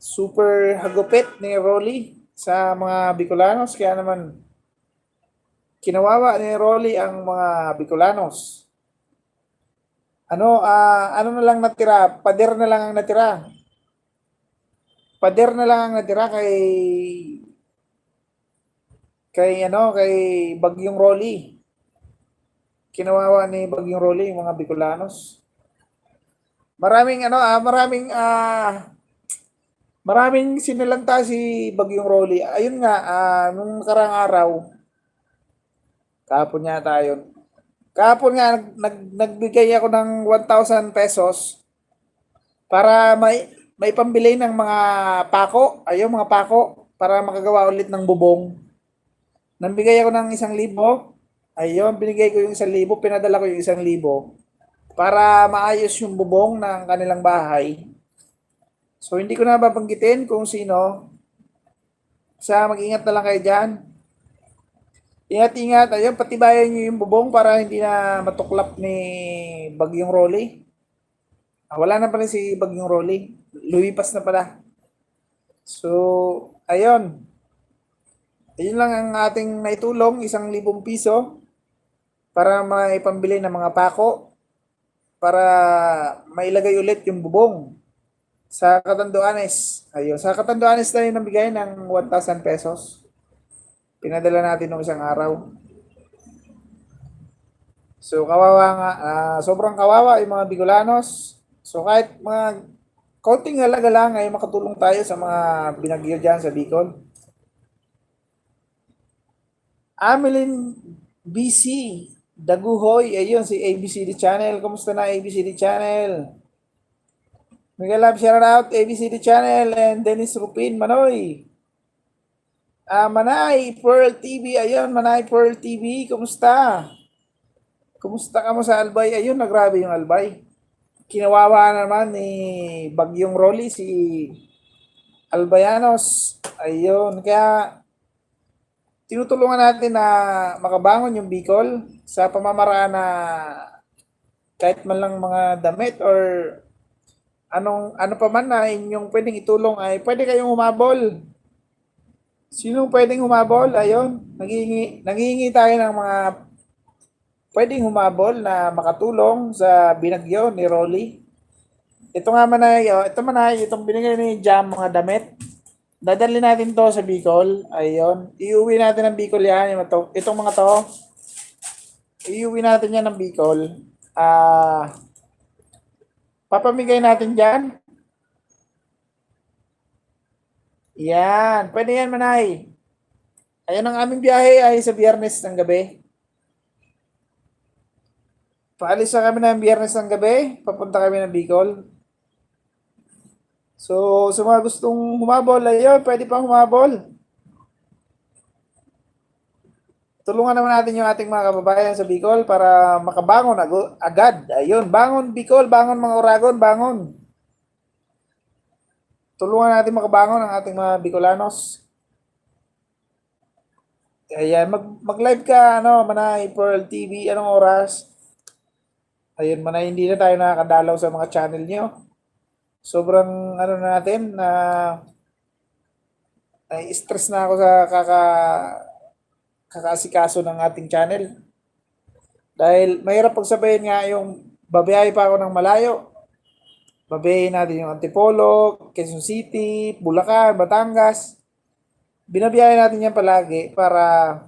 super hagupit ni Rolly sa mga Bicolanos. Kaya naman, kinawawa ni Rolly ang mga Bicolanos. Ano na lang natira? Pader na lang ang natira. Pader na lang ang natira kay Bagyong Rolly. Kinawawa ni Bagyong Rolly yung mga Bicolanos. Maraming sinalanta si Bagyong Rolly. Ayun nga, nung nakarang araw, kahapon yata yun. Kahapon nga, nagbigay ako ng 1,000 pesos para may pambili ng mga pako. Ayun, mga pako. Para makagawa ulit ng bubong. Nambigay ako ng 1,000. Ayun, binigay ko yung 1,000. Pinadala ko yung 1,000 para maayos yung bubong ng kanilang bahay. So, hindi ko na babanggitin kung sino. Sa mag-ingat na lang kayo dyan. Ingat-ingat. Ayun, patibayan nyo yung bubong para hindi na matuklap ni Bagyong Rolly. Wala na pala si Bagyong Rolly. Lumipas na pala. So, ayun. Ayun lang ang ating naitulong, 1,000 piso para maipambili ng mga pako para mailagay ulit yung bubong sa Catanduanes. Ayun, sa Catanduanes tayo nabigay ng 1,000 pesos. Pinadala natin nung isang araw. So, kawawa nga. Sobrang kawawa yung mga Bicolanos. So, kahit mga konting halaga lang ay makatulong tayo sa mga binagyo dyan sa Bicol. Ameline BC Daguhoy, ayun si ABCD Channel. Kumusta na ABCD Channel? Miguel Love, shout out ABCD Channel and Dennis Rupin, Manoy. Manay Pearl TV, ayun Manay Pearl TV, kumusta? Kumusta ka mo sa Albay? Ayun, nagrabe yung Albay. Kinawawa naman ni Bagyong Rolly si Albayanos. Ayun, kaya tinutulungan natin na makabangon yung Bicol sa pamamaraan na kahit man lang mga damit or ano pa man na inyong pwedeng itulong ay pwede kayong humabol. Sino pwedeng humabol? Ayun, nanghihingi tayo ng mga pwedeng humabol na makatulong sa binagyo ni Rolly. Ito nga manay, itong binigay ni Jam mga damit. Dadali natin to sa Bicol. Ayun. Iuwi natin ng Bicol yan. Itong mga to. Iuwi natin yan ng Bicol. Papamigay natin dyan. Yan. Pwede yan, Manay. Ayun ang aming biyahe ay sa Biyernes ng gabi. Paalis na kami ng Biyernes ng gabi. Papunta kami ng Bicol. So, sa mga gustong humabol, ayun, pwede pang humabol. Tulungan naman natin yung ating mga kababayan sa Bicol para makabangon agad. Ayun, bangon Bicol, bangon mga Oragon, bangon. Tulungan natin makabangon ang ating mga Bicolanos. Ayan, mag-live ka, Manay Pearl TV, anong oras? Ayun, Manay, hindi na tayo nakakadalaw sa mga channel nyo. Sobrang, natin, stress na ako sa kakaasikaso ng ating channel. Dahil mahirap pagsabayin nga yung babiyahe pa ako ng malayo. Babayahin natin yung Antipolo, Quezon City, Bulacan, Batangas. Binabiyahe natin yan palagi para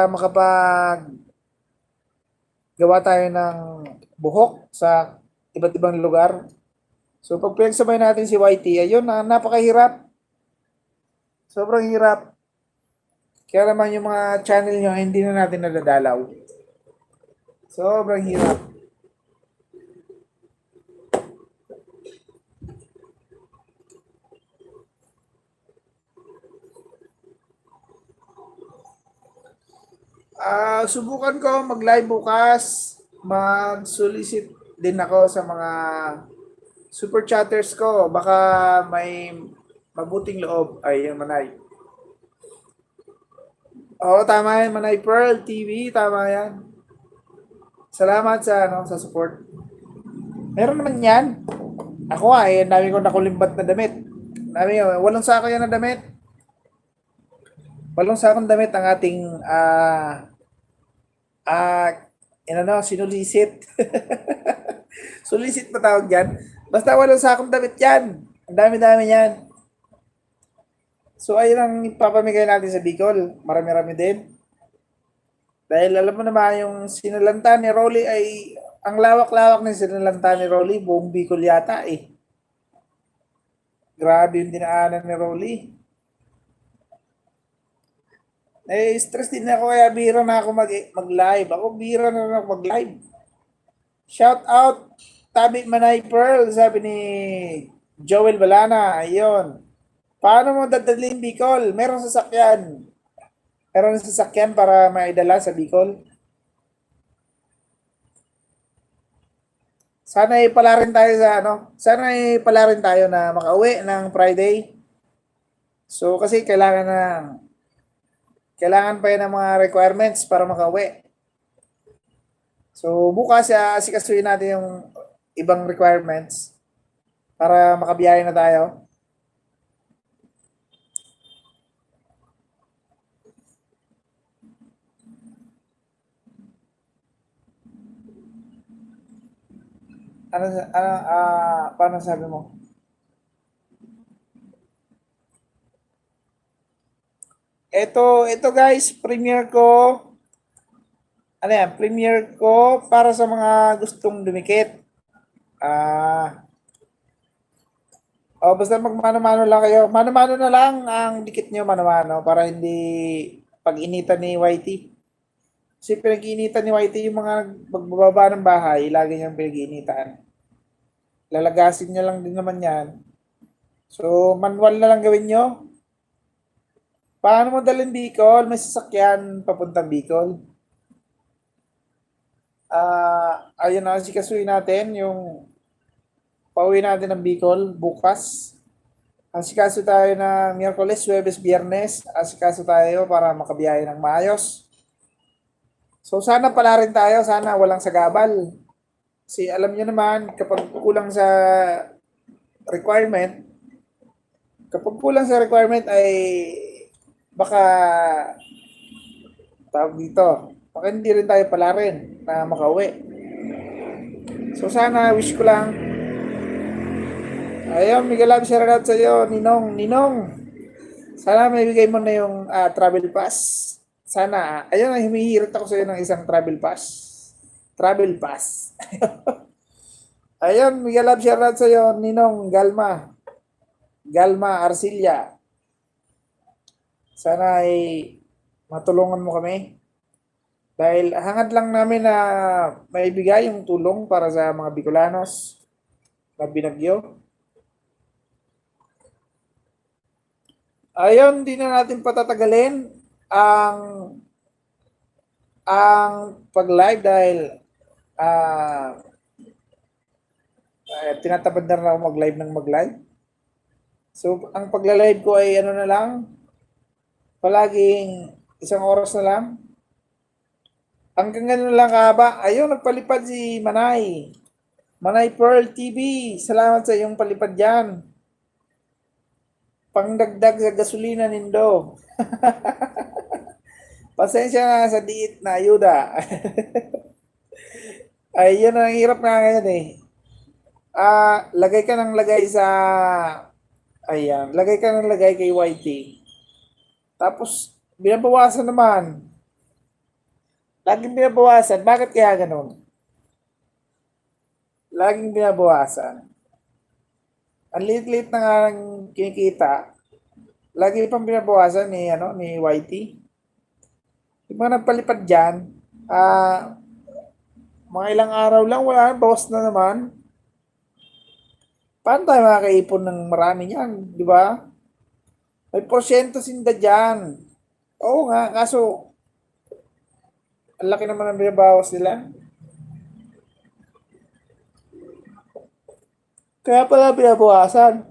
makapag gawa tayo ng buhok sa iba't ibang lugar. So pag pinagsabay natin si YT, ayun, napakahirap. Sobrang hirap. Kaya naman yung mga channel nyo, hindi na natin nadadalaw. Sobrang hirap. Subukan ko mag-live bukas. Mag-solicit din ako sa mga super chatters ko. Baka may mabuting loob. Ay, yun, Manay. Oo, tama yan, Manay Pearl TV. Tama yan. Salamat sa, sa support. Meron naman yan. Ako ang dami ko nakulimbat na damit. Dami, walong sako yan na damit. Walong sakong damit ang ating sinulisit. Sulisit pa tawag yan. Basta walong sakong damit yan. Ang dami-dami yan. So, ayun ang ipapamigay natin sa Bicol. Marami-rami din. Dahil alam mo naman, yung sinalanta ni Rolly ay, ang lawak-lawak ng sinalanta ni Rolly, buong Bicol yata eh. Grabe yung dinaanan ni Rolly. Stress din ako kaya bira na ako mag-live. Ako bira na ako mag-live. Shout out Tabi Manay Pearl, sabi ni Joel Balana. Ayun. Paano mo dadalhin Bicol? Meron sasakyan. Meron sasakyan para maidala sa Bicol. Sana pala rin tayo sana pala rin tayo na makauwi ng Friday. So kasi kailangan pa yan ng mga requirements para makauwi. So bukas asikasuhin natin yung ibang requirements para makabiyahe na tayo. Paano sabi mo? Ito guys, premiere ko. Ano yan? Premiere ko para sa mga gustong dumikit. Basta magmano-mano lang kayo. Mano-mano na lang ang dikit nyo, mano-mano, para hindi pag-initan ni YT. Kasi pinag-iinitan ni YT yung mga magbababa ng bahay, lagi niyang pinag-iinitan. Lalagasin niya lang din naman yan. So, manual na lang gawin nyo. Paano mo dalhin Bicol? May sasakyan papuntang Bicol. Ayun na, sikasuhin natin yung pauwi natin ng Bicol bukas. Asikaso tayo ng Miyerkules, Huwebes, Biyernes. Asikaso tayo para makabiyahe ng maayos. So sana pala rin tayo, sana walang sagabal. Kasi alam niyo naman, kapag kulang sa requirement ay baka tawag dito, baka hindi rin tayo pala rin na makauwi. So sana, wish ko lang. Ayun, Miguel Lab, shout out sa iyo, Ninong. Sana may bigay mo na yung travel pass. Sana, ayun, humihirit ako sa iyo ng isang travel pass. Travel pass. Ayun, Miguel Lab, shout out sa iyo, Ninong Galma Arcilla. Sana ay matulungan mo kami. Dahil hangad lang namin na maibigay yung tulong para sa mga Bicolanos na binagyo. Ayun, di na natin patatagalin ang pag-live dahil tinatamad na ako mag-live. So, ang pagla-live ko ay ano na lang, palaging 1 oras na lang. Hanggang ganun lang kahaba. Ayun, nagpalipad si Manay. Manay Pearl TV. Salamat sa iyong palipad dyan. Pangdagdag sa gasolina nindo. Pasensya na sa diit na ayuda. Ay, yun ang hirap nga ngayon eh. Lagay ka ng lagay sa... Ayan, lagay ka ng lagay kay YT. Tapos, binabawasan naman. Laging binabawasan. Bakit kaya ganun? Laging binabawasan. Ang liit-liit na nga ng kinikita. Lagi pang binabawasan ni YT. Yung mga nagpalipad dyan, mga ilang araw lang, wala, bawas na naman. Paano tayo makakaipon ng marami yan, di ba? May porsyento sinda dyan. Oo nga, kaso Ang laki naman ang binabawas nila. Kaya pala binabawasan.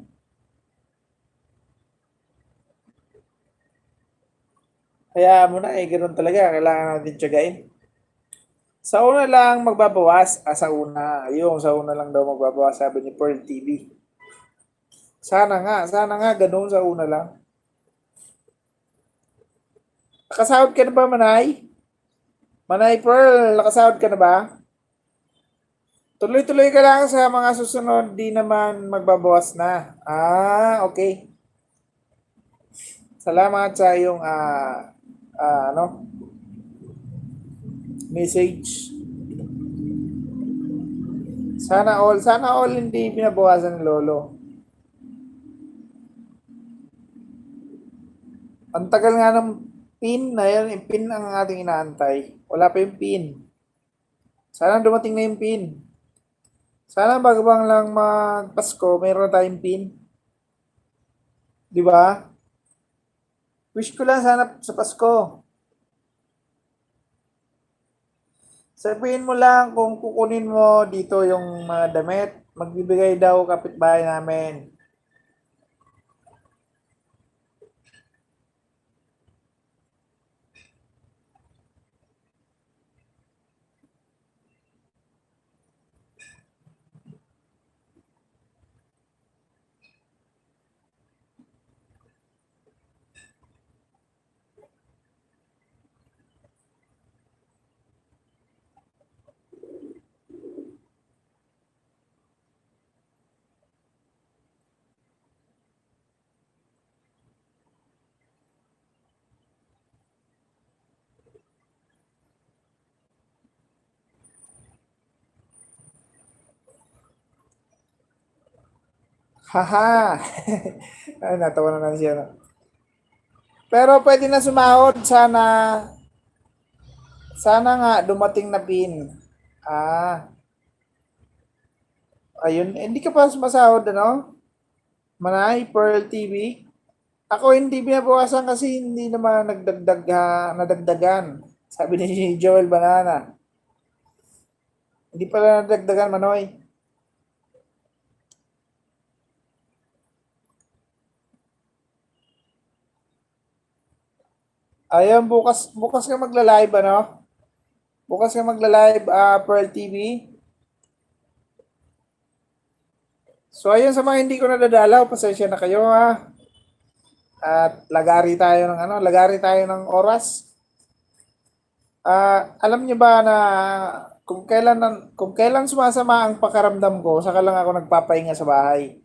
Kaya mo na eh, ganoon talaga. Kailangan natin tiyagain. Sa una lang magbabawas. Sa una. Yung sa una lang daw magbabawas, sabi ni Pearl TV. Sana nga, ganoon sa una lang. Nakasahod ka na ba, Manay? Manay Pearl, nakasahod ka na ba? Tuloy-tuloy ka lang sa mga susunod, di naman magbabawas na. Okay. Salamat sa iyong ano, message. Sana all hindi binabawasan ng lolo. Ang tagal nga ng pin na yan, yung pin ang ating inaantay. Wala pa yung pin. Sana dumating na yung pin. Sana bago bang lang magpasko, mayroon na tayong pin. Di ba? Wish ko lang sana sa Pasko. Sabihin mo lang kung kukunin mo dito yung mga damit, magbibigay daw kapitbahay namin. Haha! Ay, natawa na lang siya. No? Pero pwede na sumahod. Sana nga dumating na pin. Ah, ayun. Hindi ka pa sumasahod, ano? Manay, Pearl TV. Ako hindi binabawasan kasi hindi naman nadagdagan. Sabi ni Joel Banana. Hindi pala nadagdagan, Manoy. Ayun, bukas ka magla-live, ano? Bukas ka magla-live, Pearl TV. So, ayun sa mga hindi ko nadadalaw, pasensya na kayo, ha? At lagari tayo ng oras. Alam niyo ba na kung kailan sumasama ang pakaramdam ko, saka lang ako nagpapahinga sa bahay.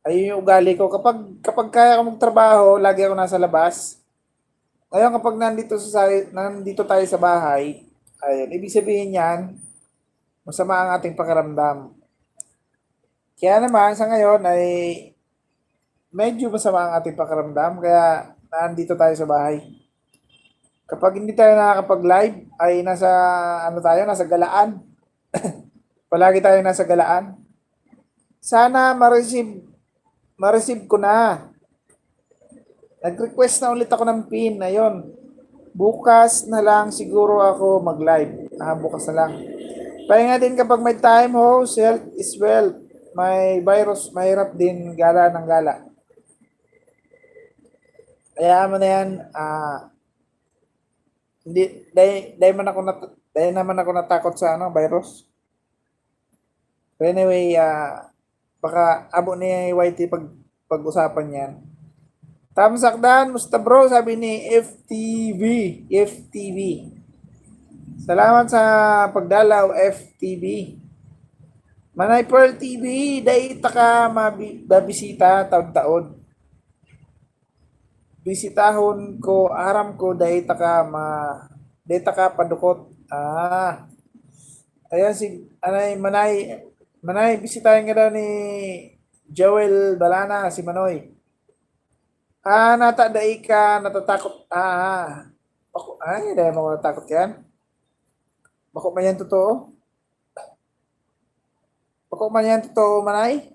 Ayun yung ugali ko. Kapag kaya ko magtrabaho, lagi ako nasa labas. Ngayon kapag nandito tayo sa bahay, ayun, ibig sabihin niyan, masama ang ating pakaramdam. Kaya naman sa ngayon ay medyo masama ang ating pakaramdam kaya nandito tayo sa bahay. Kapag hindi tayo nakakapag-live ay nasa galaan. Palagi tayo nasa galaan. Sana ma-receive ko na. Nag-request na ulit ako ng pin. Ayun. Bukas na lang siguro ako mag-live. Bukas na lang. Pahinga din kapag may time host, health is wealth. May virus, mahirap din gala ng gala. Kaya mo na yan, hindi, dahil naman ako natakot sa virus. But anyway, baka abo ni YT pag-usapan yan. Tamsakdan, musta bro, sabi ni FTV. Salamat sa pagdalaw, FTV. Manay Pearl TV, dahil ka mabisita taon-taon. Bisitahon ko, aram ko, dahil ka padukot. Ayan Manay, bisitahin ka daw ni Joel Balana, si Manoy. Natadai ka, natatakot. Dahil mo natakot yan. Bako man yan totoo? Bako man yan totoo, Manay?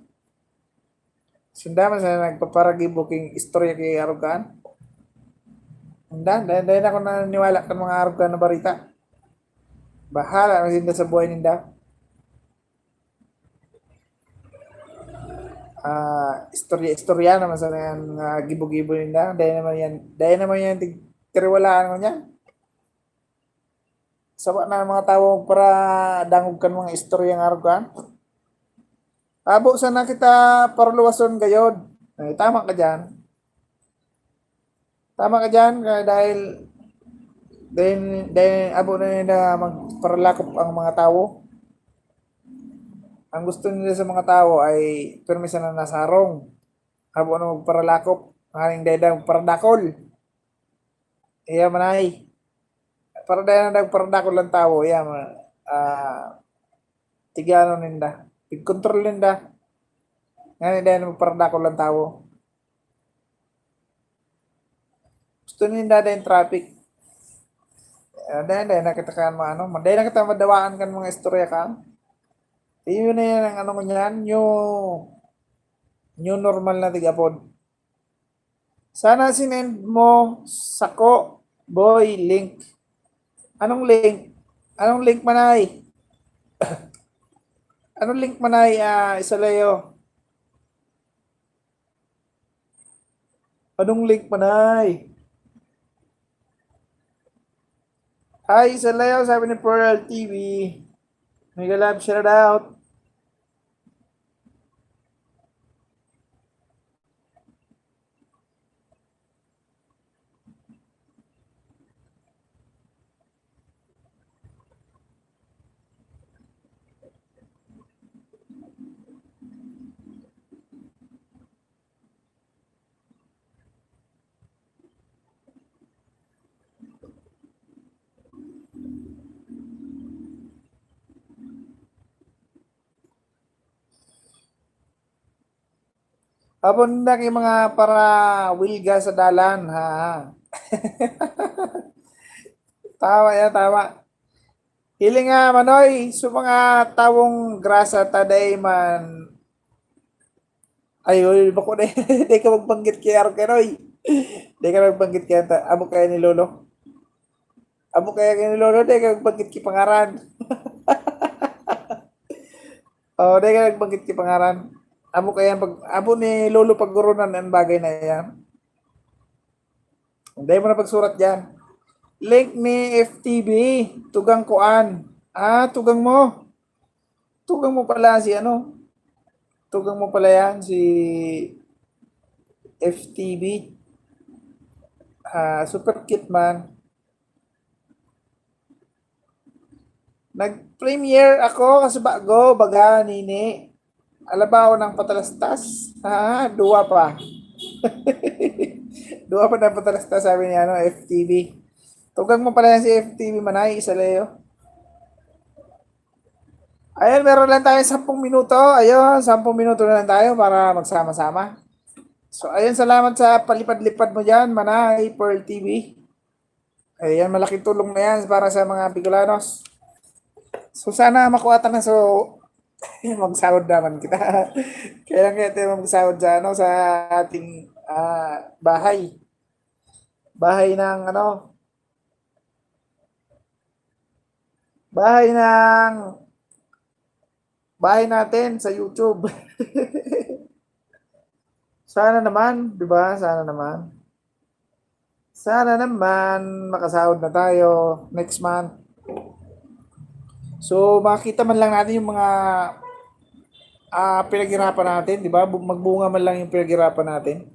Sundaman sa nagpaparagi booking istorya kay Arugan. Dahil ako naniniwala kan mga Arab ka na barita. Bahala ang sinda sa buhay ninda. Istorya naman sa yan gibo-gibo ninda. Dahil naman yan tiriwalaan ko niya. Sabat na mga tao para dangog kan mga istorya ng Arab ka. Abo sana kita parluwason gayod. Tama ka dyan. Tama ka dyan dahil abo na nila magparalakop ang mga tao. Ang gusto nila sa mga tao ay permisa na nasarong. Abo na magparalakop. Haring dahil paradakol. Iya manay. Para dahil na nagparadakol lang tao. Iya tigano ninda. Tig-control ninda. Ngayon dahil magparadakol lang tao. Gusto ninda dahil traffic. Dahil nakita ka dahil nakita madawaan kan mga istorya ka. Yun na yan ang ko niyan, new normal na tigapod. Sana sinend mo sako, boy, link. Anong link? Anong link manay? Anong link manay, Isalayo? Anong link manay? Hi, Isalayo, sabi ni Pearl TV. Mega love, shout out. Habang na kay mga para wilga sa dalan, ha. Tama yan, tama. Hiling nga manoy, so mga tawong grasa taday man. Ay, bako na, di ka magbanggit kay Arkanoy. Di ka magbanggit kay abo kaya ni Lolo. Abo kaya ni Lolo, di ka magbanggit kay pangaran. Di ka magbanggit kay pangaran. Abo ni Lolo paggurunan ang bagay na yan. Hindi mo na pagsurat dyan. Link ni FTB, tugang kuan. Tugang mo. Tugang mo pala si Tugang mo pala yan si FTB. Super cute man. Nag-premiere ako kasi bago, baga nini. Alabaw ng patalastas. Dua pa. Dua pa na patalastas sabi niya FTV. Tugang mo pala yan si FTV manay, Isalayo. Ayun, meron lang tayo 10 minuto. Ayun, 10 minuto na lang tayo para magsama-sama. So, ayun, salamat sa palipad-lipad mo dyan, manay, Pearl TV. Ayan, malaking tulong na yan para sa mga Bicolanos. So, sana makuha na magsahod naman kita. Kaya tayo magsahod sa ating bahay. Bahay ng bahay natin sa YouTube. Sana naman, 'di ba? Sana naman makasahod na tayo next month. So, makita man lang natin yung mga pinaghirapan natin, di ba? Magbunga man lang yung pinaghirapan natin.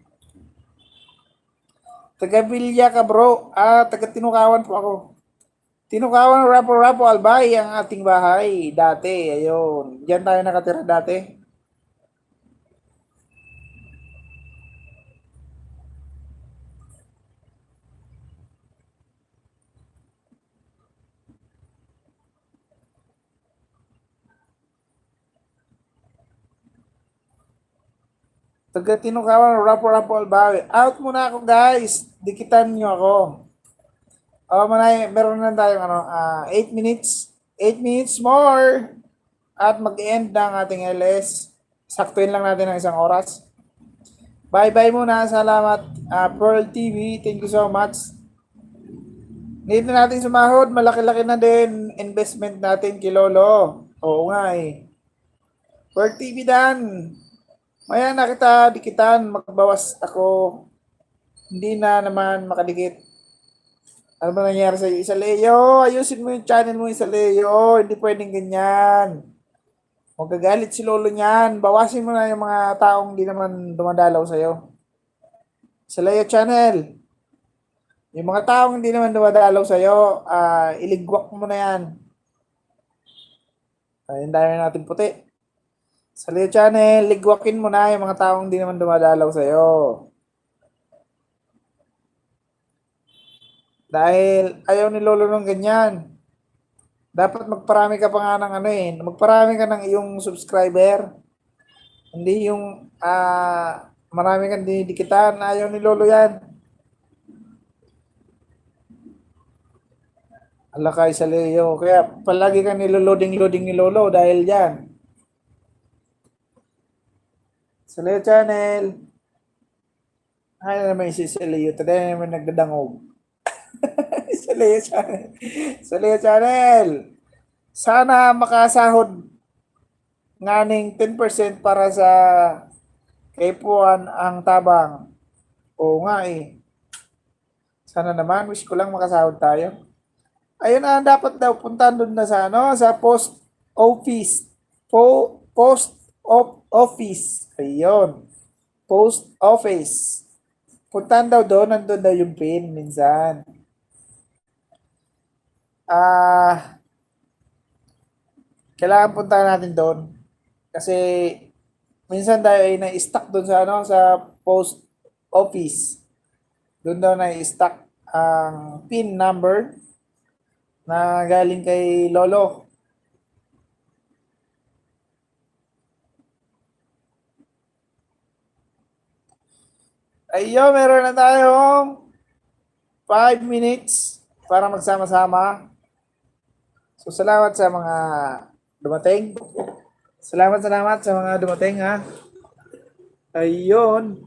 Taga Villa ka bro, taga Tinukawan po ako. Tinukawan, Rapo Albay ang ating bahay dati, ayun. Diyan tayo nakatira dati. Taga Tinukawan, Rapo Albay. Out muna ako guys, dikitan nyo ako. Meron na tayong 8 minutes. 8 minutes more. At mag-end ng ating LS. Saktuin lang natin ng 1 oras. Bye-bye muna. Salamat. Pearl TV. Thank you so much. Need na natin sumahod. Malaki-laki na din investment natin kay Lolo. Oo nga eh. For TV dan. Maya na kita dikitan. Magbawas ako. Hindi na naman makadikit. Ano ba nangyari sa'yo? Isa Leo, ayusin mo yung channel mo, Isa Leo. Hindi pwedeng ganyan. Magagalit si Lolo niyan. Bawasin mo na yung mga taong di naman dumadalaw sa'yo. Isa Leo channel. Yung mga taong hindi naman dumadalaw sa'yo, iligwak mo na yan. Ayun, dami natin puti. Sa Leo channel, ligwakin mo na yung mga taong hindi naman dumadalaw sa'yo. Dahil ayaw ni Lolo ng ganyan. Dapat magparami ka pa nga ng magparami ka ng iyong subscriber. Hindi yung marami kang dinidikitan. Ayaw ni Lolo yan. Alakay sa Leo. Kaya palagi kang niloloading-loading ni Lolo dahil yan. Sa Leo channel. Ay na naman si Leo. Today naman nagdadangog. Sa Leo channel. Sa Leo channel. Sana makasahod nganing 10% para sa K1 ang tabang. Oo nga eh. Sana naman, wish ko lang makasahod tayo. Ayun na, dapat daw puntahan doon na sa post office. Post office. Ayun. Post office. Puntahan daw doon, nandun daw yung pin minsan. Kailangan puntahan natin doon. Kasi minsan tayo ay na-stuck doon sa post office. Doon daw na-stuck ang PIN number na galing kay Lolo. Ayun, meron na tayong 5 minutes para magsama-sama. So, salamat sa mga dumating. Salamat sa mga dumating ha. Ayun.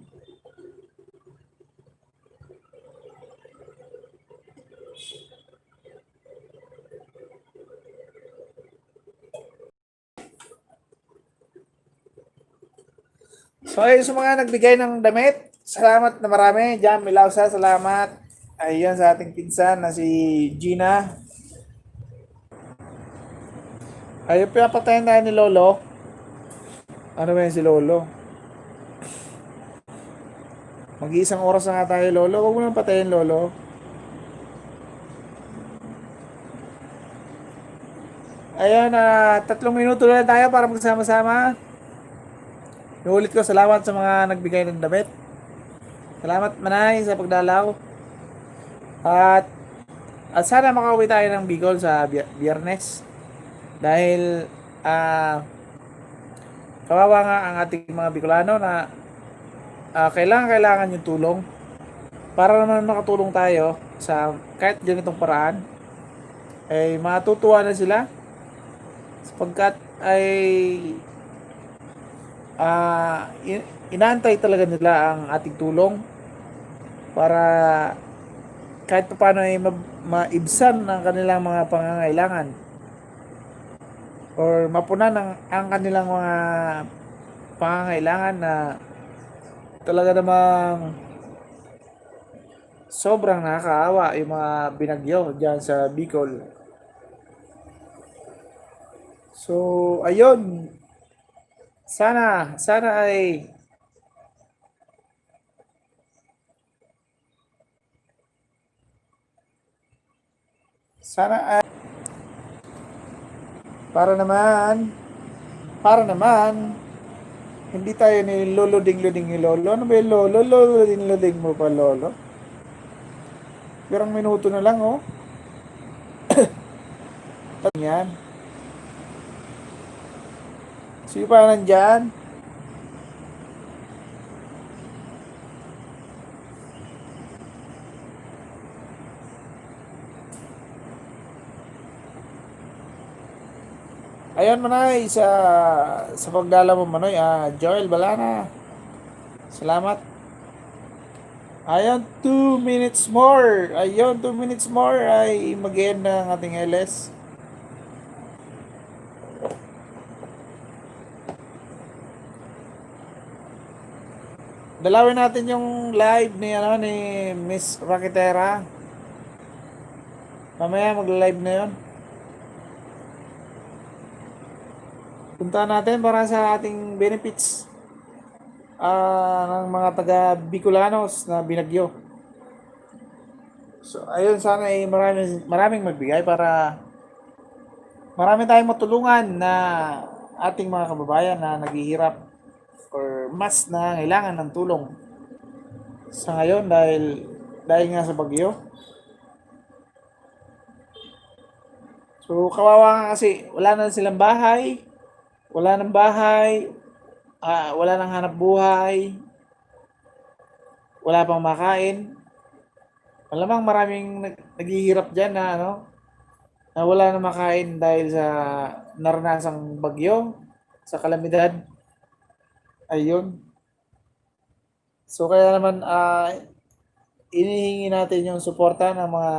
So, ayun sa mga nagbigay ng damit. Salamat na marami. Jan Milausa, salamat. Ayun sa ating pinsan na si Gina. Ayun, pinapatayin tayo ni Lolo. Ano ba yun si Lolo? Mag-iisang oras na nga tayo, Lolo. Huwag mo nang patayin, Lolo. Ayun, 3 minuto na tayo para magsama-sama. Iulit ko, salamat sa mga nagbigay ng damit. Salamat manay sa pagdalaw. At sana makauwi tayo ng Bicol sa Biyernes. Dahil kawawa nga ang ating mga Bicolano na kailangan yung tulong. Para naman makatulong tayo sa kahit ganitong paraan. Ay matutuwa na sila. Sapagkat ay inaantay talaga nila ang ating tulong para kahit paano ay maibsan ang kanilang mga pangangailangan or mapunan ang kanilang mga pangangailangan na talaga namang sobrang nakakaawa yung mga binagyo dyan sa Bicol. So, ayun. Sana ay para naman hindi tayo niloloding-loding ni Lolo. Ano ba yung Lolo? Loloding-loding mo pa, Lolo? Pirang minuto na lang, oh. Yan. Sino pa nandyan? Ayan Manay, sa pagdala mo Manoy, Joel Balana. Salamat. Ayun, 2 minutes more. Ayun, 2 minutes more ay mag-end na ang ating LS. Dalawin natin yung live ni ni Miss Rakitera. Mamaya mag-live na 'yon. Punta natin para sa ating benefits ng mga taga Bicolanos na binagyo. So ayun, sana ay maraming magbigay para marami tayong matulungan na ating mga kababayan na naghihirap or mas na kailangan ng tulong sa ngayon dahil nga sa bagyo. So kawawa nga kasi wala na silang bahay, wala nang bahay, wala nang hanap buhay, wala pang makain. Malamang maraming naghihirap diyan na na wala nang makain dahil sa naranasang bagyo, sa kalamidad. Ayun. So kaya naman inihingi natin yung suporta ng mga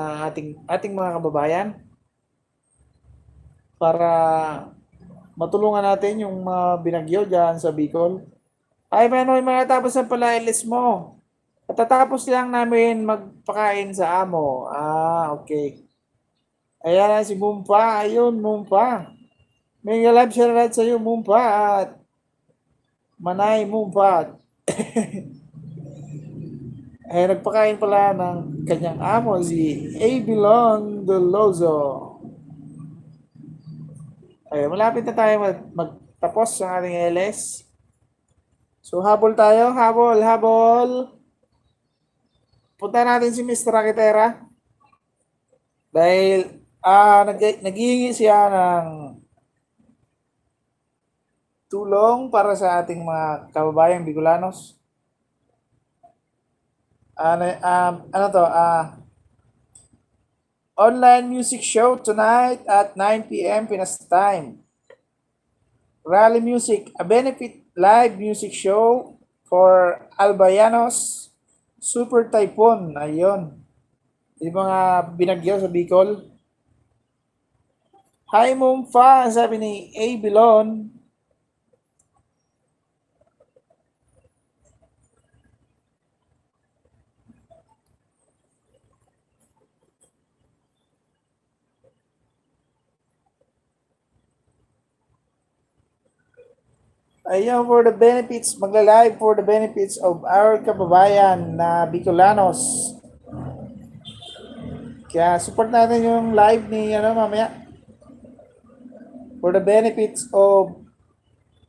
ating mga kababayan para matulungan natin yung mga binagyo diyan sa Bicol. Ay, Manoy, makatapos ang palailis mo. Katatapos lang namin magpakain sa amo. Okay. Ayan na si Mumpa. Ayun, Mumpa. May live share sa iyo, Mumpa. At Manay, Mumpa. Nagpakain pala ng kanyang amo, si Abilon Dolozo. Ay, malapit na tayo magtapos sa ating LS. So, habol tayo. Habol, habol. Punta natin si Mr. Rakitera. Dahil naghihingi siya ng tulong para sa ating mga kababayang Bicolanos. Ano to? Online music show tonight at 9 p.m. Pinas time. Rally Music, a benefit live music show for Albayanos Super Typhoon. Ayun. Yung mga binagyo sa Bicol. Hi Mumfa, sabi ni A. Bilon. Ayun, for the benefits, magla-live for the benefits of our kababayan na Bicolanos. Kaya support natin yung live ni mamaya. For the benefits of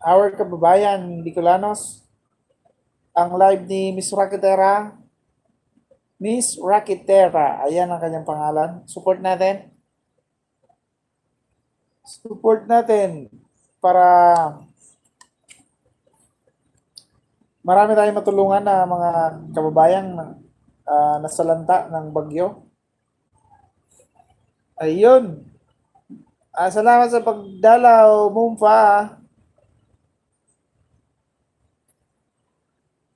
our kababayan Bicolanos. Ang live ni Miss Rakitera. Miss Rakitera. Ayan ang kanyang pangalan. Support natin. Support natin para marami tayong matulungan na mga kababayan nasalanta ng bagyo. Ayun. Salamat sa pagdalaw, Mumpa.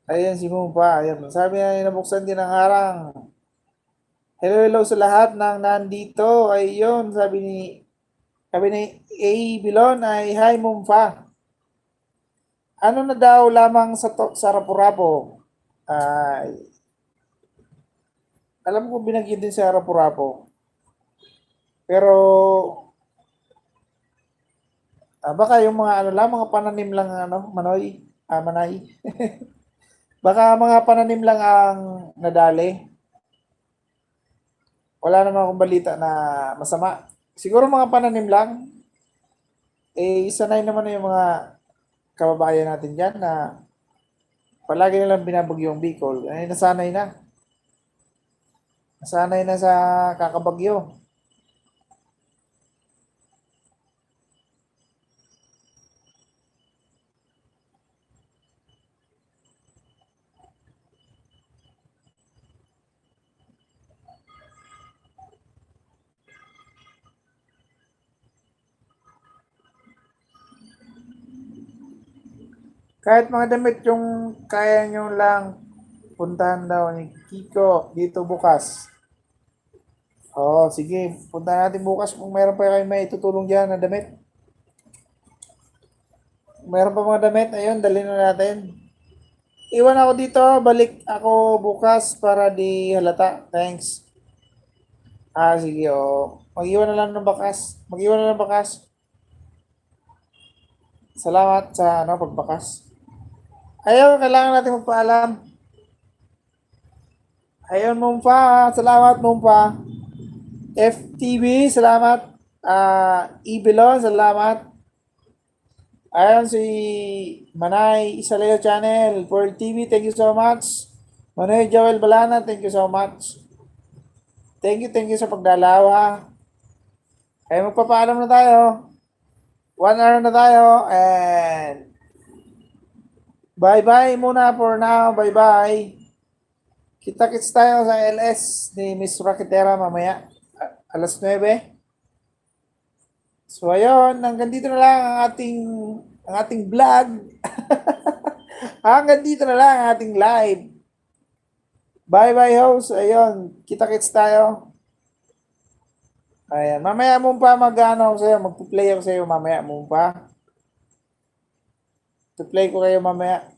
Ayan si Mumpa. Ayan. Sabi na nabuksan din ang harang. Hello, hello sa lahat ng nandito. Ayun, sabi ni A. Bilon ay hi Mumpa. Ano na daw lamang sa Rapu-Rapu? Alam ko binagyo din sa Rapu-Rapu. Pero baka yung mga mga pananim lang Manoy, Manay. Baka mga pananim lang ang nadali. Wala naman akong balita na masama. Siguro mga pananim lang. Sanay naman na yung mga kababayan natin dyan na palagi nilang binabagyo yung Bicol. Nasanay na. Nasanay na sa kakabagyo. Kahit mga damit yung kaya nyo lang puntahan daw ni Kiko dito bukas. Oo, sige. Puntahan natin bukas kung meron pa kayo may tutulong dyan na damit. Kung meron pa mga damit, ayun, dalhin na natin. Iwan ako dito, balik ako bukas para di halata. Thanks. Sige, oo. Mag-iwan na lang ng bakas. Mag-iwan na lang ng bakas. Salamat sa pagbakas. Ayun, kailangan natin magpaalam. Ayun, Mumpa. Salamat, Mumpa. FTV, salamat. Ibelon, salamat. Ayun, si Manay Isaleo Channel. For TV, thank you so much. Manoy Joel Balana, thank you so much. Thank you sa pagdalaw ha. Ay, magpapaalam na tayo. 1 hour na tayo. And bye-bye muna for now. Bye-bye. Kita-kits tayo sa LS ni Miss Rakitera mamaya. Alas 9. So ayun, hanggang dito na lang ang ating vlog. Hanggang dito na lang ang ating live. Bye-bye host. Ayun, kita-kits tayo. Ayan, mamaya mo pa mag-ano ako sa'yo, mag-play ako sa'yo mamaya mo pa. To-play ko kayo mamaya.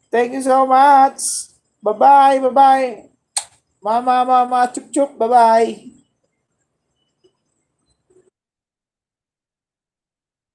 Thank you so much. Bye-bye, bye-bye. Mama, chup-chup, bye-bye.